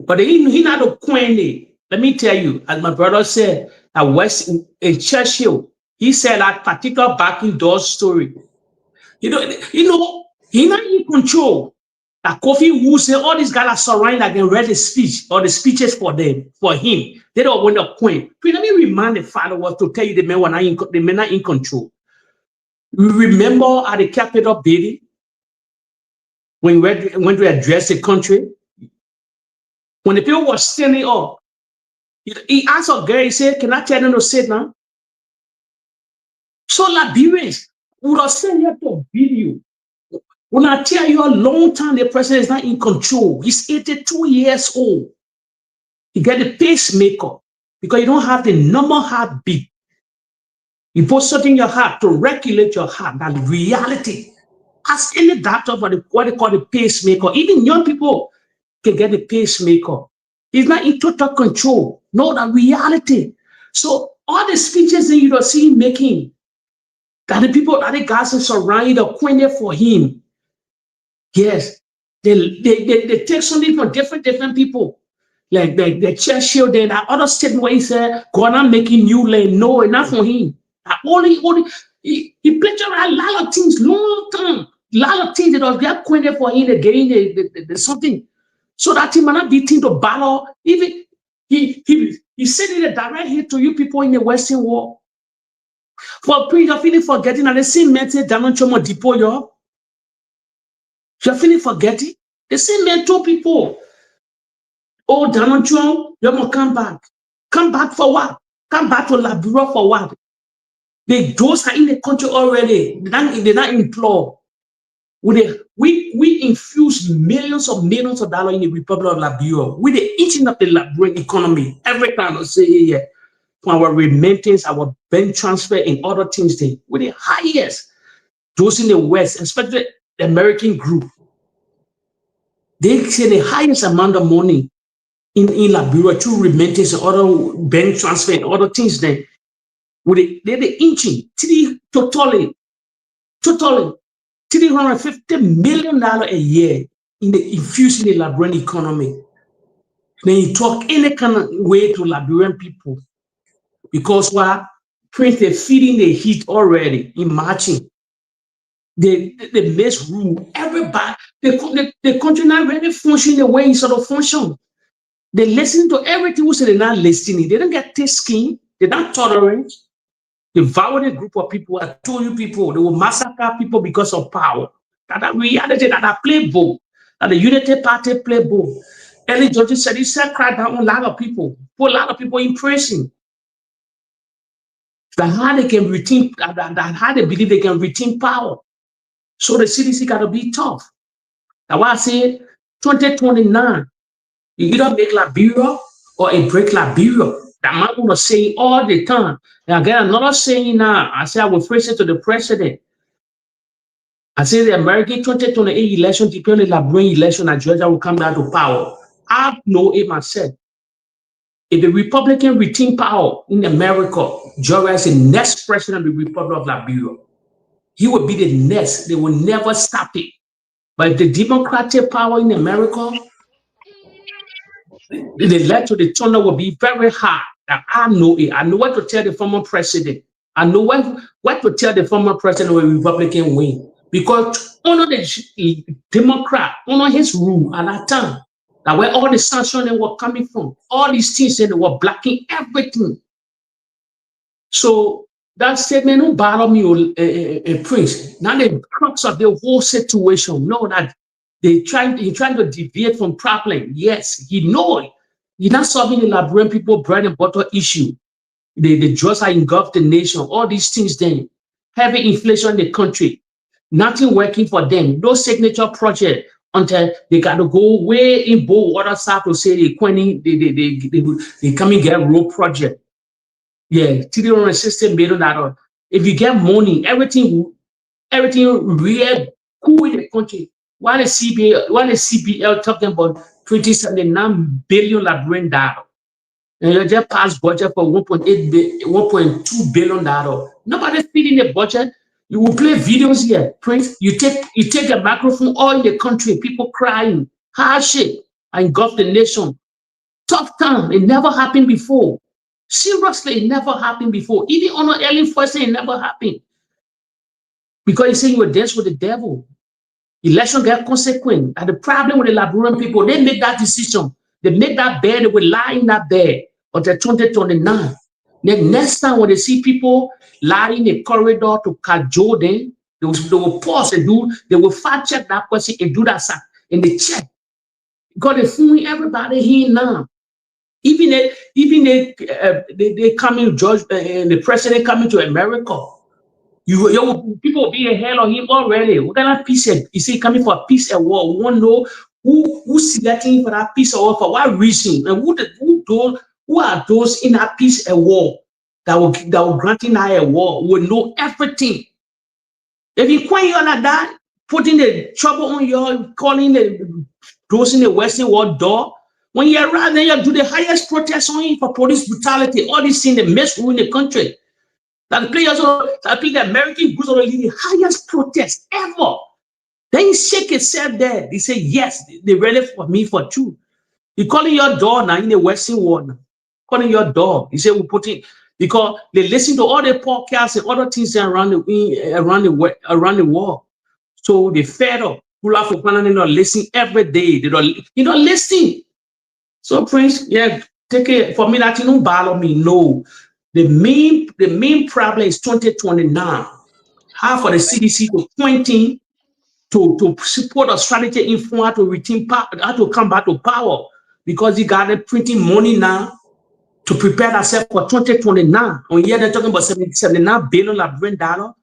But he not a queen. Let me tell you, as my brother said, at West in Churchill, he said that particular backing door story. He not in control. That Kofi Wu said all these guys are surrounding that can read the speech or the speeches for them, for him. They don't want a point. Let me remind the father was to tell you the men were not in control. Remember at the Capitol building when we address the country, when the people were standing up, he asked a girl, he said, "Can I tell them to sit now?" So Liberians would have sent here to video. When I tell you a long time, the president is not in control. He's 82 years old. He get a pacemaker because you don't have the normal heartbeat. You put something in your heart to regulate your heart. That reality. Ask any doctor for what they call the pacemaker. Even young people can get a pacemaker. He's not in total control. No, the reality. So all the speeches that you don't see him making, that the people, that the guys are surrounding, are pointed for him. Yes, they take something from different people. Like the Churchill, then that other statement where he said, God, I'm making new land. No, enough for him. Only he plagiarized a lot of things long time. A lot of things that was get acquainted for him again, the something. So that he might not be think to battle. Even he said it a direct hit to you people in the Western world. For pre, you're feeling forgetting that the same method Donald Trump depot you. You're feeling forgetting. The same man told people, oh, Donald Trump, you must come back. Come back for what? Come back to Liberia for what? Those are in the country already. They're not implore. We infuse millions of dollars in the Republic of Liberia. With the eating up the Liberian economy. Every time I say here, for our remittance, our bank transfer, and other things, with the highest. Those in the West, especially the American group, they say the highest amount of money in Liberia through remittance and other bank transfer and other things. Then they're the inching totally $350 million a year in the infusing the Liberian economy. Then you talk any kind of way to Liberian people because what Prince they're feeding the heat already in marching. They misrule everybody. The country not really function the way it sort of function. They listen to everything we say they're not listening. They don't get thick skin. They're not tolerant. They violate a group of people. I told you people, they will massacre people because of power. That reality that I play both. That the Unity Party play both. Early judges said he said crack down on a lot of people. Put a lot of people in prison. That how they can retain, that how they believe they can retain power. So the CDC got to be tough. That's why I said 2029, you either make Liberia or a break Liberia. That man gonna say all the time. And I get another saying now. I say I will phrase it to the president. I say the American 2028 election, depending on the Liberian election, and Georgia will come down to power. I know it myself. If the Republican retain power in America, Georgia is the next president of the Republic of Liberia. He will be the next. They will never stop it. But if the Democratic power in America, the electoral, the turnout will be very high. I know it. I know what to tell the former president. I know what to tell the former president when Republican win. Because under the Democrat, under his rule at that time, that where all the sanctions were coming from, all these things they were blocking everything. So that statement don't bother me, Prince. Now the crux of the whole situation, know that he's trying to deviate from problem. Yes, he know it. He's not solving the Liberian people bread and butter issue. The drugs are engulfed the nation, all these things then. Heavy inflation in the country. Nothing working for them. No signature project until they got to go way in bold water south to say they come and get a road project. Yeah, $360 million. If you get money, everything real cool in the country. Why the CBL talking about 2079 billion Liberian dollar? And you just passed budget for $1.2 billion. Nobody's feeding the budget. You will play videos here, Prince. You take a microphone all in the country, people crying, hardship, and engulf the nation. Tough time. It never happened before. Seriously, it never happened before. Even on an early first day, it never happened. Because you say you were dance with the devil. Election get consequent. And the problem with the Liberian people, they make that decision. They make that bed, they will lie in that bed until 2029. Then next time when they see people lying in the corridor to cajole them, they will pause and they will fact check that person and do that and they check. Because they're fooling everybody here now. Even they coming judge and the president coming to America. People will be ahead of him already. What kind of peace? Is he coming for a peace and war? We want to know who's selecting for that peace and war for what reason, and who are those in that peace and war that will granting a war? Will know everything. If you quite like that, putting the trouble on you, calling those in the Western world door. When you're around, then you do the highest protest on him for police brutality. All these things, they mess in the country. That play the American groups are the highest protest ever. Then he shake himself there. He say, yes, they ready for me for two. He calling your door now in the Western world. Now. Calling your door. He said, we put it because they listen to all the podcasts and other things around the world. So they fed up. Pull out for they don't listen every day. They don't listen. So Prince, yeah, take it for me that you don't bother me. No. The main problem is 2029. How for the CDC to pointing to support a strategy in how to retain power, how to come back to power, because you got it printing money now to prepare ourselves for 2029. On here they're talking about 79 billion Liberian dollar,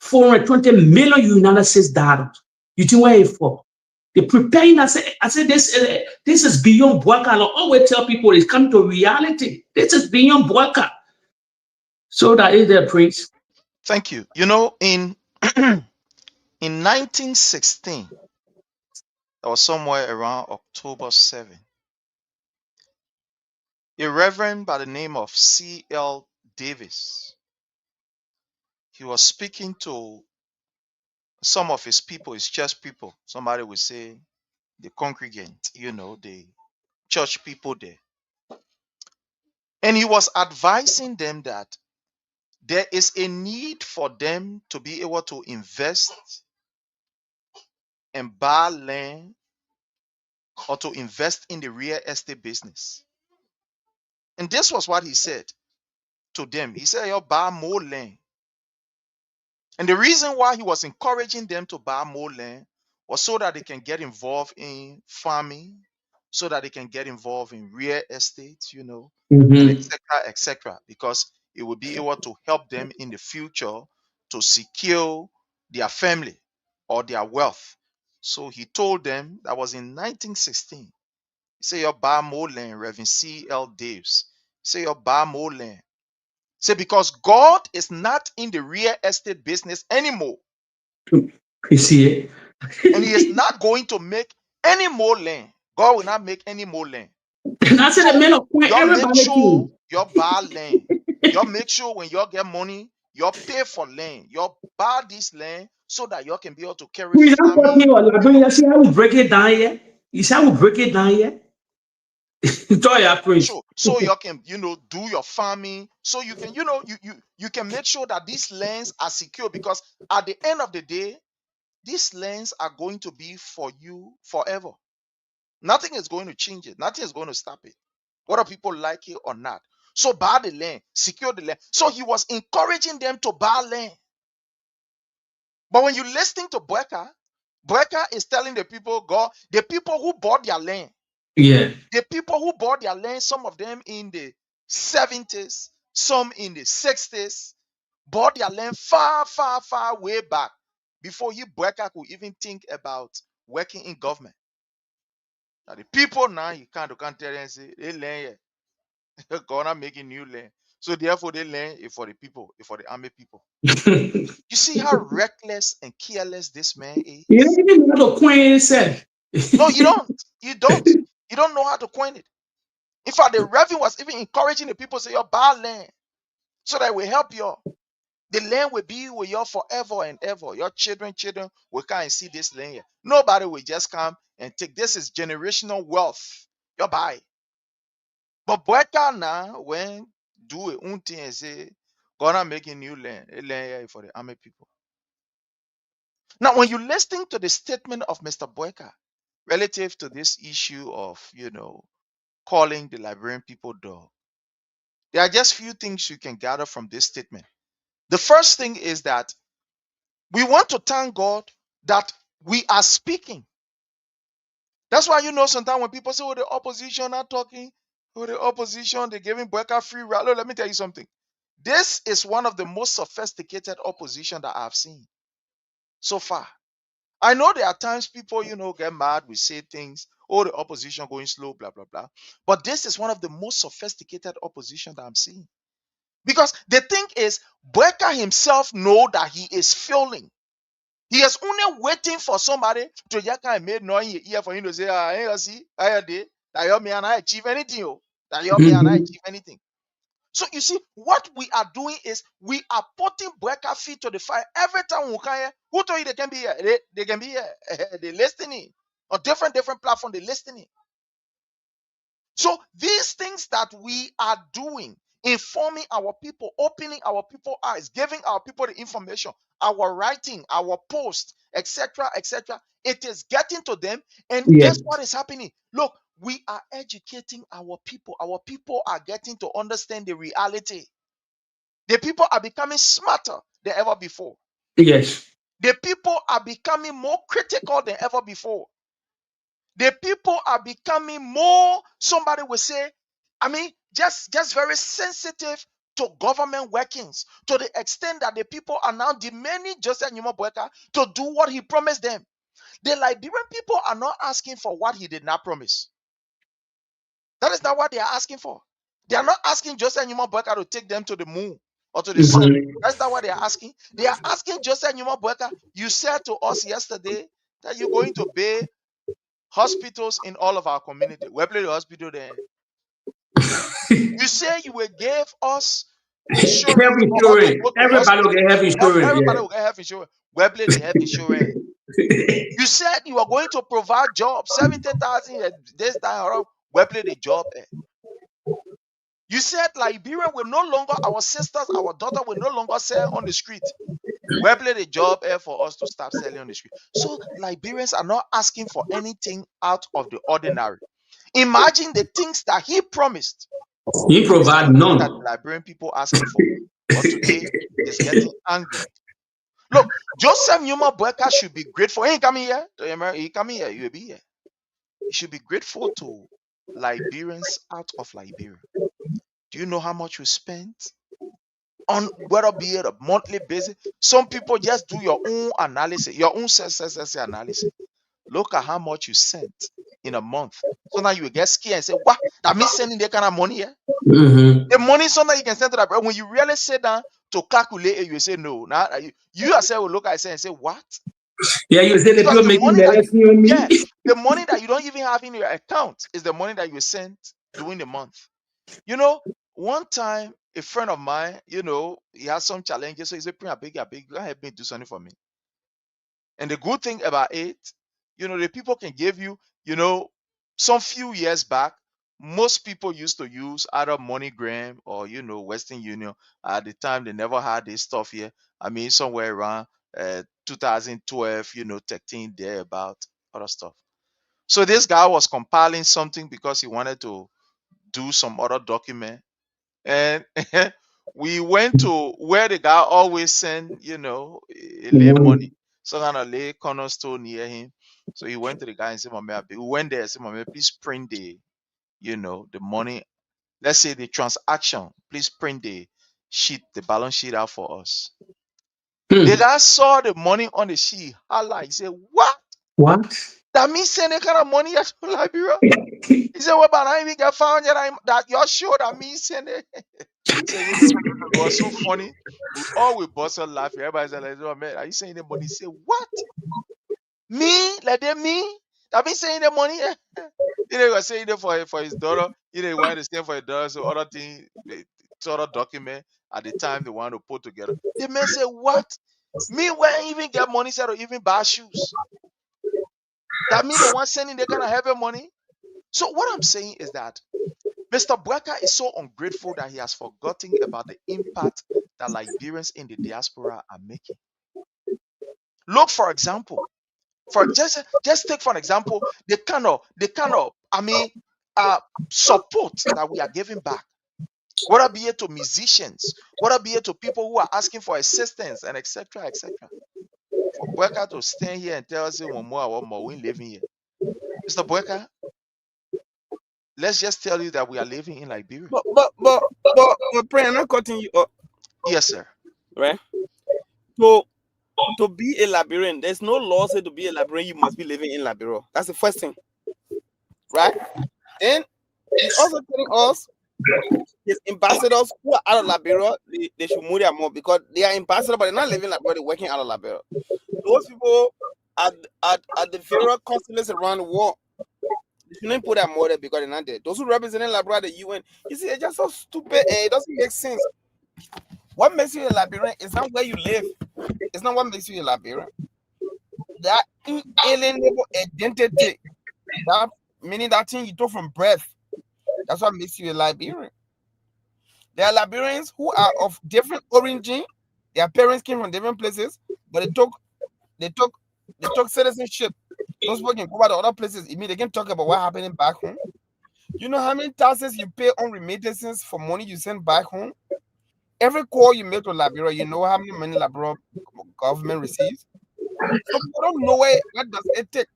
420 million United States dollars. You think where it for? They're preparing. I said this is beyond Boakai. I always tell people it's coming to reality. This is beyond Boakai. So that is the Prince. Thank you. You know, in in 1916, that was somewhere around October 7, a reverend by the name of C.L. Davis, he was speaking to some of his people, his church people. Somebody would say the congregant, the church people there. And he was advising them that there is a need for them to be able to invest and buy land or to invest in the real estate business. And this was what he said to them. He said, "You buy more land." And the reason why he was encouraging them to buy more land was so that they can get involved in farming, so that they can get involved in real estate, and etc., because it will be able to help them in the future to secure their family or their wealth. So he told them, that was in 1916. He said, "You buy more land," Reverend C.L. Davis. He said, "You buy more land." Say, because God is not in the real estate business anymore. You see it? And he is not going to make any more land. God will not make any more land. And I said, So the man of point y'all make everybody sure too. you buy land. Y'all make sure when y'all get money, y'all pay for land. Y'all buy this land so that y'all can be able to carry We not farming. talking about you see how we break it down here? You see how we break it down here? Toya Prince. So y'all can, do your farming. So you can, you can make sure that these lands are secure, because at the end of the day, these lands are going to be for you forever. Nothing is going to change it. Nothing is going to stop it, whether people like it or not. So buy the land, secure the land. So he was encouraging them to buy land. But when you listen to Boakai, Boakai is telling the people, the people who bought their land, Yeah. the people who bought their land, some of them in the 70s, some in the 60s, bought their land far, far, far way back before Boakai could even think about working in government. Now the people now, you can't tell them and say, they land here. Gonna making new land. So therefore they land is for the people, it's for the army people. You see how reckless and careless this man is? You don't even know how to coin himself. No, you don't. You don't. You don't know how to coin it. In fact, the Reverend was even encouraging the people to say, "You buy land so that it will help you. The land will be with you forever and ever. Your children will come and see this land here. Nobody will just come and take. This is generational wealth. You buy it." But Boakai now, when do a own thing and say, "Gonna make a new land, a land here for the army people." Now, when you listen to the statement of Mr. Boakai relative to this issue of, calling the Liberian people dog, there are just few things you can gather from this statement. The first thing is that we want to thank God that we are speaking. That's why, sometimes when people say, "Oh, the opposition are talking, oh, the opposition, they're giving Boakai free rally." Let me tell you something. This is one of the most sophisticated opposition that I've seen so far. I know there are times people, get mad, we say things, "Oh, the opposition going slow, blah, blah, blah." But this is one of the most sophisticated opposition that I'm seeing. Because the thing is, Boakai himself know that he is failing. He is only waiting for somebody to just kind of make noise in your ear for him to say, "Hey, you see, I did that. You may not achieve anything. That you may not achieve anything." So you see, what we are doing is we are putting Boakai feet to the fire. Every time we can hear, who told you they can be here? They can be here. They're listening. On different platforms, they're listening. So these things that we are doing, informing our people, opening our people eyes, giving our people the information, our writing, our post, etc., etc., it is getting to them. And Yes. guess what is happening? Look, we are educating our people. Our people are getting to understand the reality. The people are becoming smarter than ever before. Yes. The people are becoming more critical than ever before. The people are becoming more, somebody will say, just very sensitive to government workings, to the extent that the people are now demanding Joseph Numa Boakai to do what he promised them. The Liberian people are not asking for what he did not promise. That is not what they are asking for. They are not asking Joseph Numa Boakai to take them to the moon or to the sun. That's not what they are asking. They are asking Joseph Numa Boakai, you said to us yesterday that you're going to build hospitals in all of our community. Where play the hospital there? You say you will give us Health insurance for us to insurance. go to Everybody will hospital. get health insurance. Everybody will get health insurance. Where play the health insurance? You said you are going to provide jobs, 70,000 this time around. Where play the job at? You said Liberia will no longer, our sisters, our daughter will no longer sell on the street. Where play the job air for us to start selling on the street? So Liberians are not asking for anything out of the ordinary. Imagine the things that he promised. He This is provide the thing that none. the Liberian people are asking for. But today is getting angry. Look, Joseph Numa Boakai should be grateful. He ain't coming here to America. He coming here, you will be here. He should be grateful to Liberians out of Liberia. Do you know how much we spent on whether be it a monthly basis? Some people just do your own analysis, your own analysis. Look at how much you sent in a month. So now you will get scared and say, what? That means sending that kind of money here? The money sometimes you can send to that, but when you really sit down to calculate it, you say no. Now you yourself will look at it and say, what? Yeah, you say the Because people the making money the that less on me. the money that you don't even have in your account is the money that you sent during the month. You know, one time a friend of mine, he has some challenges, so he said, "Bring a big, you can help me do something for me." And the good thing about it, the people can give you, some few years back, most people used to use either MoneyGram or Western Union. At the time, they never had this stuff here. Somewhere around 2012, 13 there about other stuff. So this guy was compiling something because he wanted to do some other document, and we went to where the guy always send, a lay money, some kind of lay cornerstone near him. So he went to the guy and said, "Mama, we went there and said, Mama, please print the money. Let's say the transaction. Please print the balance sheet out for us." The guy saw the money on the sheet. He said, "What? What? That means sending kind of money to Liberia?" He said, "Well, but I even get found that you're sure that me sending." So it was so funny. We busted laughing. Everybody said, like, "Oh man, are you saying the money?" He said, "What? Me? Like that me? That been saying the money?" He was saying it for his daughter. He didn't want to stand for his daughter. So other thing, sort of document at the time they want to put together. The man said, "What? Me when even get money said or even buy shoes? That mean the one sending they kind of heavy money?" So what I'm saying is that Mr. Boakai is so ungrateful that he has forgotten about the impact that Liberians in the diaspora are making. Look, for example, just take for an example the kind of support that we are giving back, whether be it to musicians, whether be it to people who are asking for assistance, and etc. etc. For Boakai to stand here and tell us one more, we living here, Mr. Boakai, let's just tell you that we are living in Liberia. But pray, I'm not cutting you up. Yes, sir. Right? So to be a Liberian, there's no law say to be a Liberian you must be living in Liberia. That's the first thing, right? And he's also telling us his ambassadors who are out of Liberia, they should move there more because they are ambassadors, but they're not living in Liberia, they're working out of Liberia. Those people at the various consulates around the world, You shouldn't put that more there because they're not there. Those who represent Liberia, the UN, you see, it's just so stupid and it doesn't make sense. What makes you a Liberian is not where you live. It's not what makes you a Liberian. That inalienable identity, that meaning that thing you took from birth, that's what makes you a Liberian. There are Liberians who are of different origin. Their parents came from different places, but they took citizenship. Those people can go to other places. They can talk about what happening back home. You know how many taxes you pay on remittances for money you send back home? Every call you make to Liberia, you know how many money Liberia government receives. So people don't know what does it take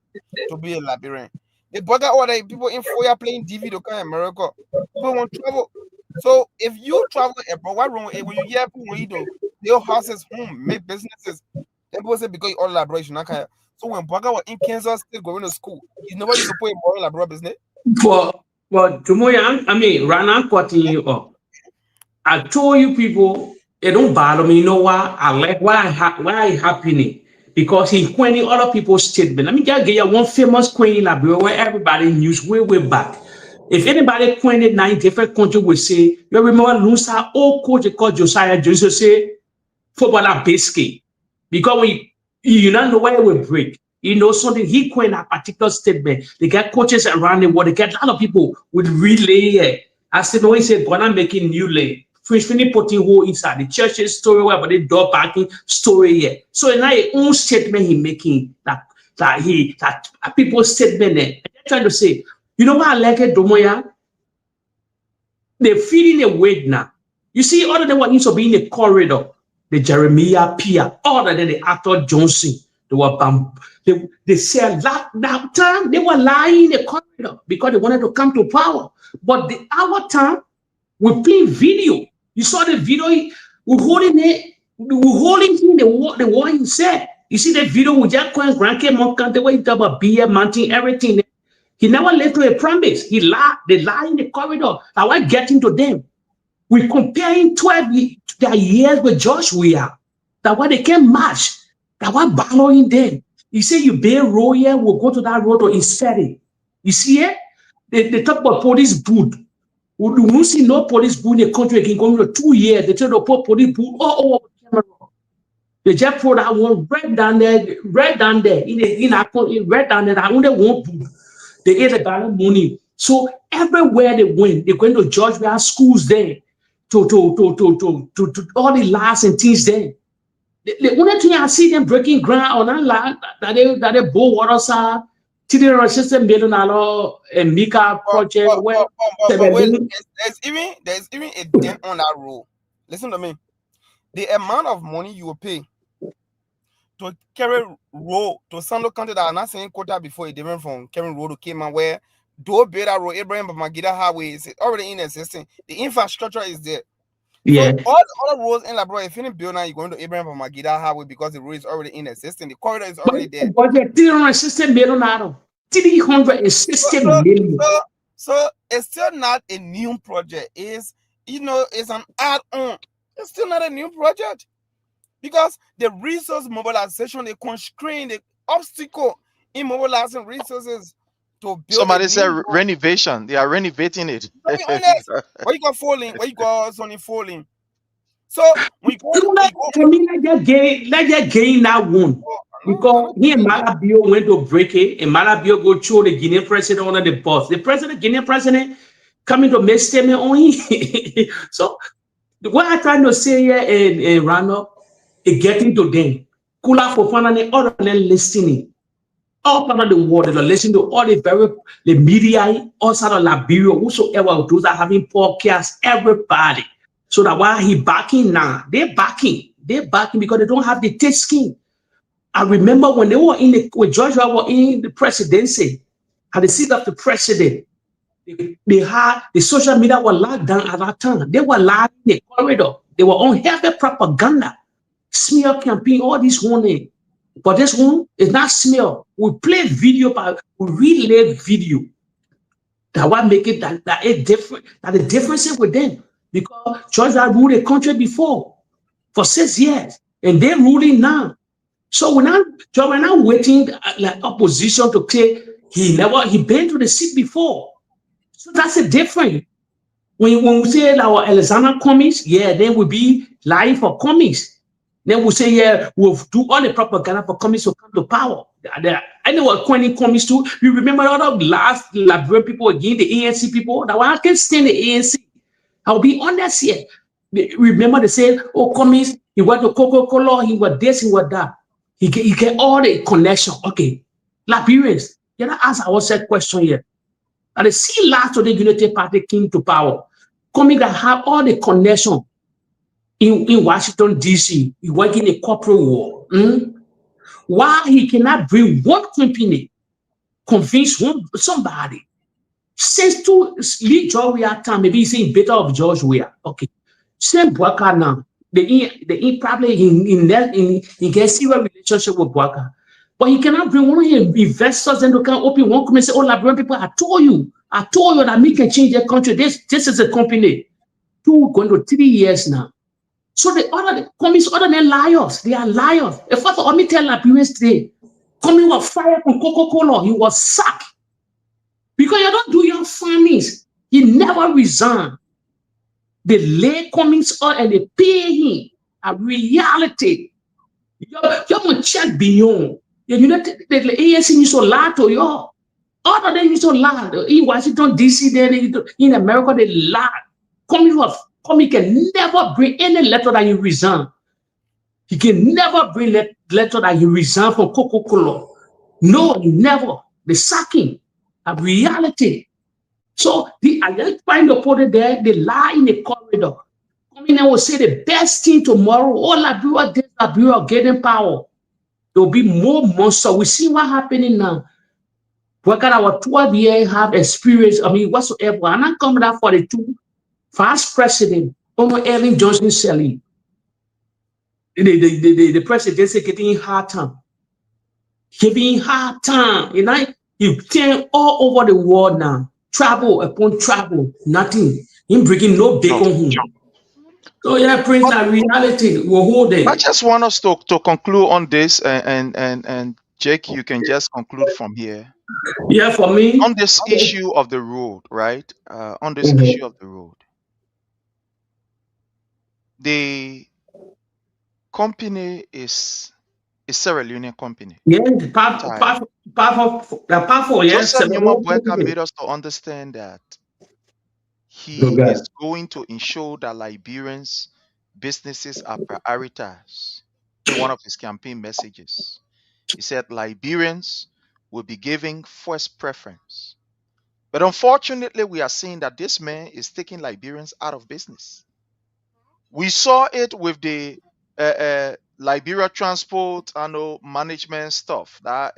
to be a Liberian. They bug out all the people in Foya playing DV to come in America. People want travel. So if you travel abroad, what wrong with it? When you hear people when you do build houses, home, make businesses, then people say because you all Liberia, you not care. So when Boakai was in Kansas still going to school, you never used to put in more Liberia business. For Tumoya, I mean, Rana cutting you up. I told you people, it don't bother me. You know why? I like why I happening because he quoting other people's statement. Let me just give you one famous queen in Liberia where everybody news way back. If anybody quoted 9 different countries will say, you remember Lusa old coach called Josiah Joseph say footballer basket because when you don't know where it will break. You know something, he coined a particular statement. They get coaches around the world, they get a lot of people with relay it. I said, no, he said, Ghana making new lane. Finish putting hole inside the church's story where but the door parking story here. So now his own statement he making that people's statement there. They're trying to say, you know what I like it, Domoya? They're feeding a weight now. You see, other than what needs to be in the corridor, the Jeremiah Pia, other than the actor Johnson, they said that time they were lying in the corridor because they wanted to come to power. But our time, we play video. You saw the video, we're holding it, we're holding him the war he said. You see the video with Jack Cohen's grandkid Monk, the way he talk about beer, mountain, everything. He never left to a promise. They lie in the corridor. I want getting to them. We're comparing 12 years with Joshua. That what they can match. That what following them. You say you build road here, we'll go to that road to insert it. You see it? They talk about police boot. We don't see no police boot in the country again going to 2 years. They tell the police boot all over the camera. They just put that one right down there, red down there. I only one boot. They ate a lot of money. So everywhere they went, they're going to judge their schools there to all the laws and things there. The only thing I see them breaking ground on that they bow water side, $360 million and Mika project. But wait, there's even a dent on that road. Listen to me. The amount of money you will pay to carry road to Sando County that are not saying quota before it different from carrying road to Cayman where do build that road, Abraham Magida Highway is already in existing. The infrastructure is there. Yeah. So all the other roads in Liberia, if you didn't build now, you're going to Abraham Magida Highway because the road is already in existing. The corridor is already there. But the $360 million. $360 million. So it's still not a new project. It's an add-on. It's still not a new project. Because the resource mobilization, they constrain the obstacle in mobilizing resources to build. Somebody said renovation. They are renovating it. Where you got falling? Where you got something falling? So we go. Let's just gain that one. Because he and Malabio went to break it, and Malabio go throw the Guinean president under the bus. The Guinean president coming to make statement on him. So what I'm trying to say here in Rano is getting to them. Kula Fofana and other than listening. All part of the world, they're listening to all the media, outside of Liberia, whosoever, those are having podcasts, everybody. So that why he backing now, they're backing because they don't have the thick skin. I remember when they were when Joshua was in the presidency, at the seat of the president, they had the social media were locked down at that time. They were locked in the corridor. They were on heavy propaganda, smear campaign, all this one. But this one is not smear. We play video, but we relay video. That what make it that it's different. That the difference is with them. Because Georgia ruled the country before for 6 years. And they're ruling now. So we're not waiting like opposition to say He been to the seat before. So that's a different. When we say our Alexander Cummings, yeah, then we'll be lying for Cummings. Then we'll say, yeah, we'll do all the propaganda for Cummings to come to power. I know what Quentin Cummings too. You remember all the last Liberian people again, the ANC people, that I can't stand the ANC. I'll be honest here. Remember they said, oh, Cummings, he went to Coca-Cola, he was this, he was that. He get all the connection. Okay. Liberians, can I ask ourselves a question here? And the see last of the Unity Party came to power, coming that have all the connection in Washington, D.C., he working in a corporate war. Why he cannot bring one company, convince somebody? Since to lead George Weah time, maybe he's saying better of George Weah. Okay. Same Boakai now. They probably in get serious relationship with Boakai. But he cannot bring one of his investors and to come open one company and say, oh, Liberian people, I told you that me can change their country. This is a company. 2 going to 3 years now. So the other companies, other than liars, they are liars. In fact, let me tell Liberians today, coming was fired from Coca-Cola, he was sacked. Because you don't do your findings. He never resigned. They lay Cummings on and they pay him. A reality. You're going to check beyond. You know, the ANC needs to lie to you. Other than you to lie. In Washington, D.C., in America, they lie. Cummings can never bring any letter that he resign. He can never bring letter that he resign from Coca-Cola. No, never. They sack him. A reality. So the identifying the opponent there, they lie in the corridor. Cummings will say the best thing tomorrow, all Liberia getting power. There will be more monster. We see what happening now. We got our 12 years have experience. I mean, whatsoever. And I'm coming out for the 2 vice president, Ellen Johnson Sirleaf. The presidency getting hard time. Giving hard time. You know, you turn all over the world now. Travel upon travel, nothing. Him bringing no bacon home. So yeah, Prince, that reality will hold it. I just want us to conclude on this, and Jake, you can just conclude from here. Yeah, for me. On this issue of the road, right? On this issue of the road. The company is a Sierra Leonean company. Yeah, powerful, yes. Joseph Newman Boakai made us to understand that he is going to ensure that Liberians' businesses are prioritized. In one of his campaign messages, he said Liberians will be giving first preference. But unfortunately, we are seeing that this man is taking Liberians out of business. We saw it with the Liberia Transport Management stuff, that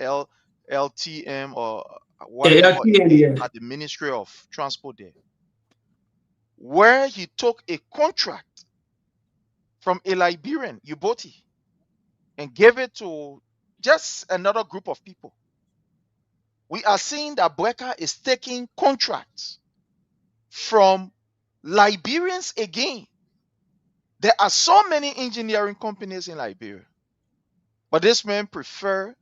LTM or whatever it is at the Ministry of Transport there, where he took a contract from a Liberian, Uboti, and gave it to just another group of people. We are seeing that Boakai is taking contracts from Liberians again. There are so many engineering companies in Liberia, but this man prefer,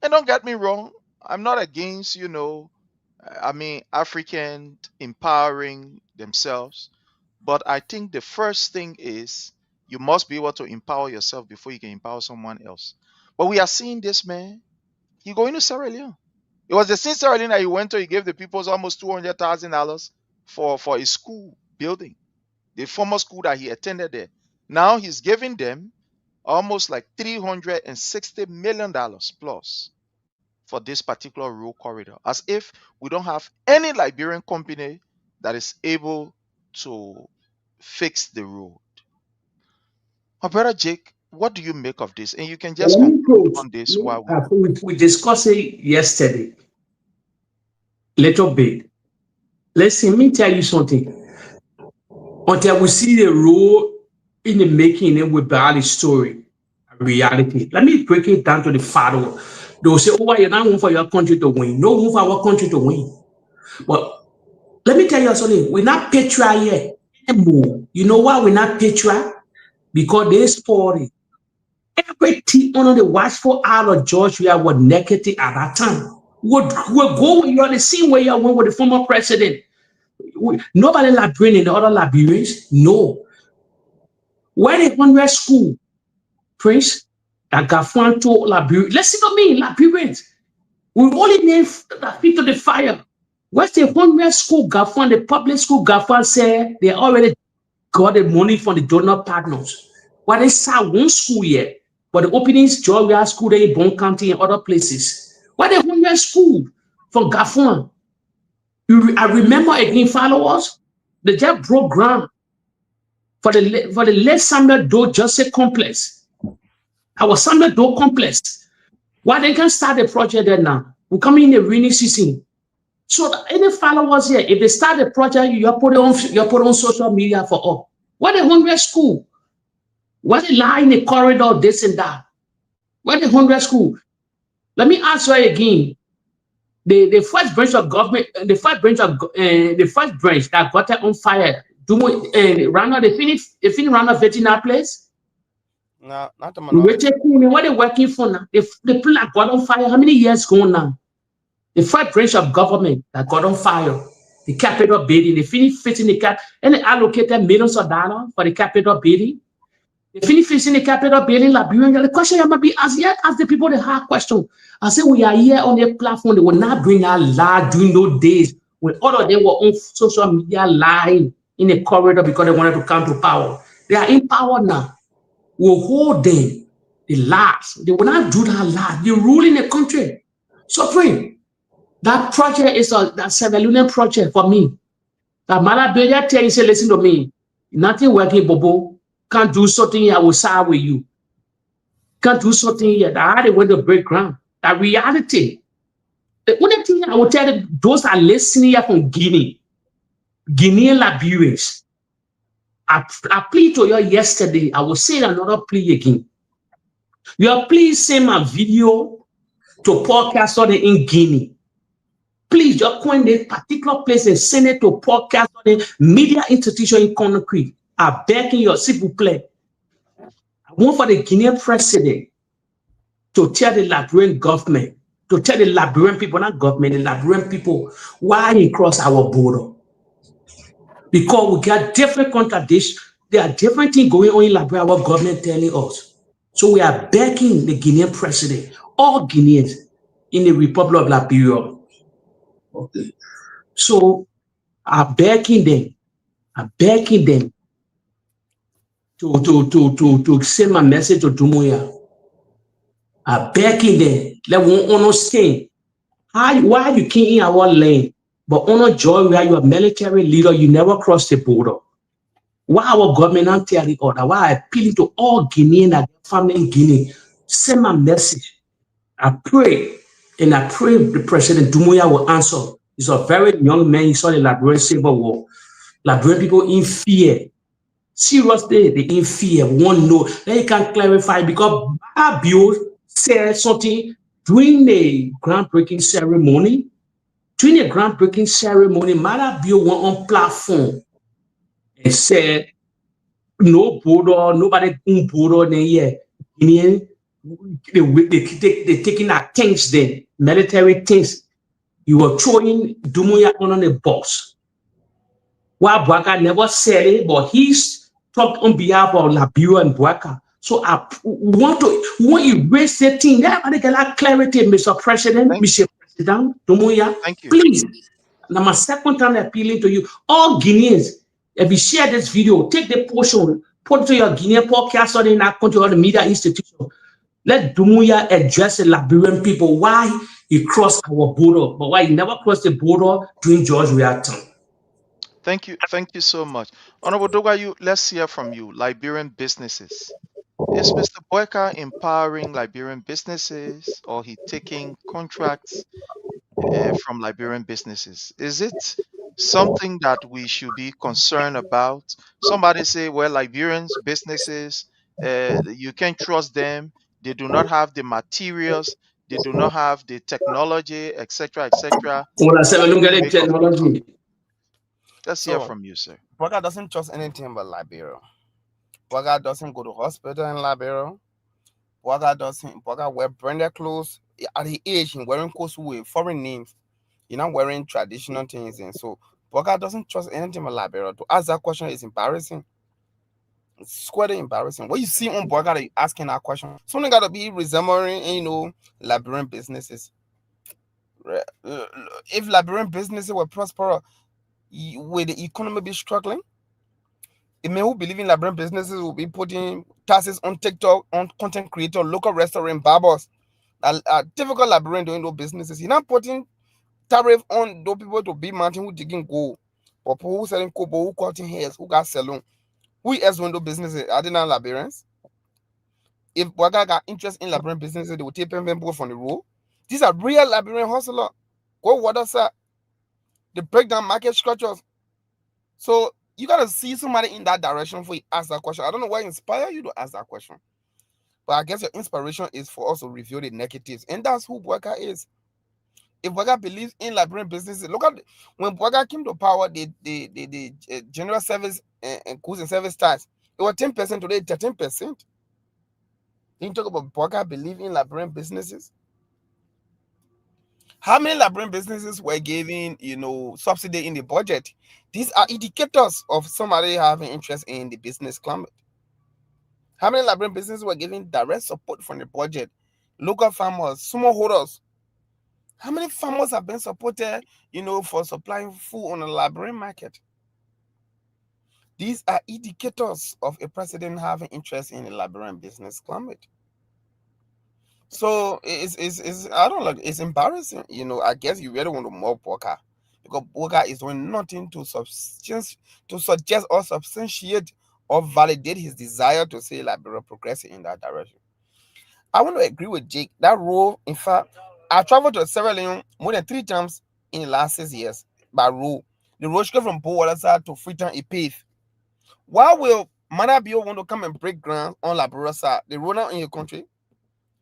and don't get me wrong, I'm not against, African empowering themselves, but I think the first thing is you must be able to empower yourself before you can empower someone else. But we are seeing this man, he going to Sierra Leone. It was the same Sierra Leone that he went to, he gave the people almost $200,000 for a school building. The former school that he attended there. Now he's giving them almost like $360 million plus for this particular road corridor, as if we don't have any Liberian company that is able to fix the road. My brother Jake, what do you make of this? And you can just conclude on this while we discussed it yesterday. Little bit. Listen, let me tell you something. Until we see the road in the making, it will be the story, reality. Let me break it down to the father. They'll say, oh, you're not room for your country to win. No room for our country to win. But let me tell you something. We're not patriot yet anymore. You know why we're not patriot? Because they spoiled it. Everything under the watchful eye of George Weah was negative at that time. would go with you on the same way you went with the former president. Nobody Liberian in the other Liberians. No. Where the 100 school, Prince, that Gafan to Liberia. Listen to me, Liberians. We only name that feet to the fire. Where's the 100 school Gafan, the public school Gafan said they already got the money from the donor partners. Why they saw one school yet, but the openings, Georgia school there in Bon County and other places. Why the 100 school from Gafan? I remember again, followers, they just broke ground for the late Samuel Doe Joseph complex. Our Samuel Doe complex. Why they can start the project there now? We're coming in the rainy season. So any followers here, if they start the project, you put it on social media for all. Why the 100 school? Why they lie in the corridor, this and that? Why the 100 school? Let me ask you again. The first branch of government, the first branch that got it on fire. Rana, they finish renovating that place. No, not the man. What they working for now? The people that got on fire. How many years going now? The first branch of government that got on fire. The Capitol building. They finish fixing the cap and they allocated millions of dollars for the Capitol building. They finish fixing the Capitol building. Liberia. The question might be asked the people the hard question. I say we are here on the platform. They will not bring our lie during those days when all of them were on social media lying in the corridor because they wanted to come to power. They are in power now. We'll hold them. The lies. They will not do that lie. They're ruling the country. So friend, that project is that Sierra Leonean project for me. That Maada tell you, say, listen to me. Nothing working, Bobo. Can't do something, I will side with you. Can't do something yet. I had to went to break ground. That reality. The only thing I will tell them, those that are listening here from Guinea, Guinean Liberians, I plead to you yesterday. I will say another plea again. You please send my video to podcast on in Guinea. Please just go in this particular place and send it to podcast on the media institution in Conakry. I beg you, s'il vous plaît. I want for the Guinean president to tell the Liberian government, to tell the Liberian people, not government, the Liberian people, why he cross our border. Because we got different contradictions. There are different things going on in Liberia, our government telling us. So we are backing the Guinean president, all Guineans in the Republic of Liberia. Okay. So I'm backing them. To send my message to Dumuya. I'm backing them. Let one understand why you came in our land, but honor joy where you are military leader, you never cross the border. Why our government not tell the order? Why I appealing to all Guinean and family in Guinea? Send my message. I pray the President Dumuya will answer. He's a very young man. He saw the Liberian Civil War. Liberian people in fear. Seriously, they in fear. One know. Then you can clarify because Bill said something during the groundbreaking ceremony. Maada Bill went on platform and said, no border, nobody in border here. They taking our things then, military things. You were throwing Dumuya on the box. While Boakai never said it, but he's talked on behalf of Liberia and Boakai. So I want you raise the thing. Everybody get that clarity, Mr. President, Mr. President Dumuya. Thank you. Please. Now my second time appealing to you, all Guineans, if you share this video, take the portion, put it to your Guinean podcast or in our country or the media institution. Let Dumuya address the Liberian people why he crossed our border, but why he never crossed the border during George Weah. Thank you so much. Honorable Dogayu, let's hear from you. Liberian businesses. Is Mr. Boakai empowering Liberian businesses or he taking contracts from Liberian businesses? Is it something that we should be concerned about? Somebody say, well, Liberians businesses, you can't trust them. They do not have the materials. They do not have the technology, etc., etc. Technology. Let's hear from you, sir. Boakai doesn't trust anything but Liberia. Boakai doesn't go to hospital in Liberia. Boakai wear branded clothes at the age in wearing clothes with foreign names, you're not wearing traditional things, and so Boakai doesn't trust anything about Liberia. To ask that question is embarrassing. It's squarely embarrassing. What you see on Boakai asking that question, something gotta be resembling, Liberian businesses. If Liberian businesses were prosperous, will the economy be struggling? It may who believe in Liberian businesses will be putting taxes on TikTok, on content creator, local restaurant, barbers. Typical Liberian doing those businesses. You're not putting tariff on those people to be mountain who digging gold, or people who selling kobo, who cutting hairs, who got salon. Who else doing those businesses? Are they not Liberians? If Boakai got interest in Liberian businesses, they will take people from the road. These are real Liberian hustlers. Go water sir. They break down market structures. So you gotta see somebody in that direction before you ask that question. I don't know what inspired you to ask that question, but I guess your inspiration is for us to review the negatives, and that's who Boakai is. If Boakai believes in Liberian businesses, look at when Boakai came to power, the general service and goods and service tax, it was 10%, today 13%. You talk about Boakai believe in Liberian businesses. How many Liberian businesses were given, subsidy in the budget? These are indicators of somebody having interest in the business climate. How many Liberian businesses were given direct support from the budget? Local farmers, smallholders. How many farmers have been supported, for supplying food on the Liberian market? These are indicators of a president having interest in the Liberian business climate. So it's embarrassing. I guess you really want to mock Boakai, because Boakai is doing nothing to suggest or substantiate or validate his desire to see Liberia progressing in that direction. I want to agree with Jake. That road, in fact, I traveled to Sierra Leone more than 3 times in the last 6 years by road. The road straight from Boakai to Freetown is paved. Why will Maada want to come and break ground on Liberia side? The road out in your country.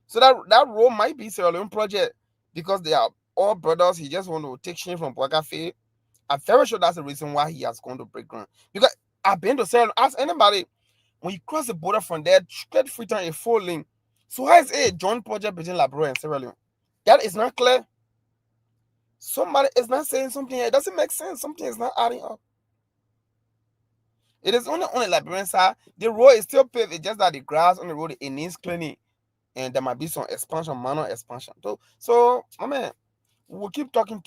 So that road might be Sierra Leone project, because they are all brothers. He just want to take shit from Boakai. I'm very sure that's the reason why he has gone to break ground. Because I've been to Sierra Leone. Ask anybody, when you cross the border from there, straight Freetown a 4 lane. So how is it a joint project between Liberia and Sierra Leone? That is not clear. Somebody is not saying something here. It doesn't make sense. Something is not adding up. It is only on the Liberian side. The road is still paved. It's just that the grass on the road, it needs cleaning. And there might be some expansion, minor expansion. So I mean, we'll keep talking,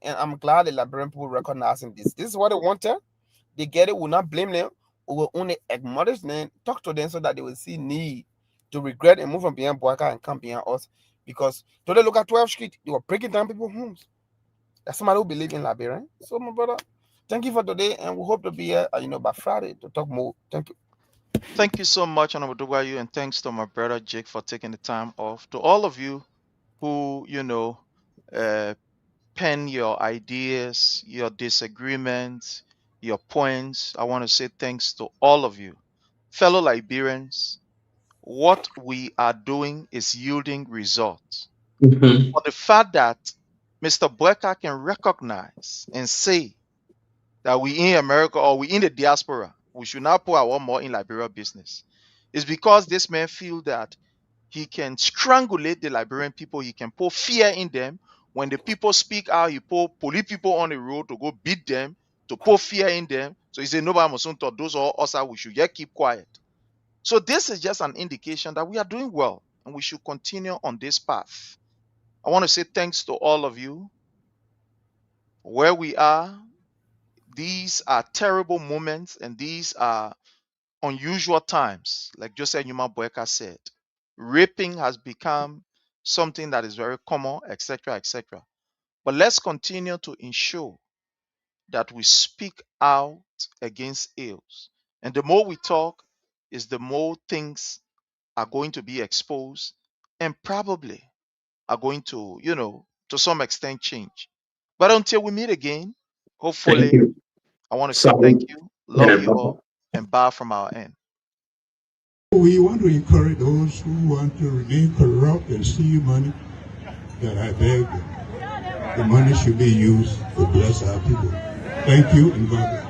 and I'm glad the Liberian people recognizing this. This is what they wanted. They get it. We'll not blame them. We will only acknowledge them, talk to them so that they will see need to regret and move from behind Boakai and come behind us. Because today, look at 12th Street, they were breaking down people's homes. That's somebody who believes in Liberia. So, my brother, thank you for today, and we hope to be here, by Friday to talk more. Thank you. Thank you so much, Honorable Duwayu, and thanks to my brother Jake for taking the time off. To all of you who, pen your ideas, your disagreements, your points, I want to say thanks to all of you. Fellow Liberians, what we are doing is yielding results. Mhm. For the fact that Mr. Boakai can recognize and say that we in America or we in the diaspora, we should now put our more in Liberia business, is because this man feel that he can strangulate the Liberian people. He can put fear in them. When the people speak out, he put police people on the road to go beat them, to put fear in them. So he said, nobody must talk. Those are us, we should just keep quiet. So this is just an indication that we are doing well and we should continue on this path. I want to say thanks to all of you. Where we are, these are terrible moments and these are unusual times. Like Joseph Numa Boakai said, raping has become something that is very common, etc., etc. But let's continue to ensure that we speak out against ills. And the more we talk, is the more things are going to be exposed and probably are going to, to some extent change. But until we meet again, Thank hopefully, you. I want to say thank Salute. you, Yeah, love you bye-bye. all, and bye from our end. We want to encourage those who want to remain corrupt and steal money, that I beg the money should be used to bless our people. Thank you, and God bless.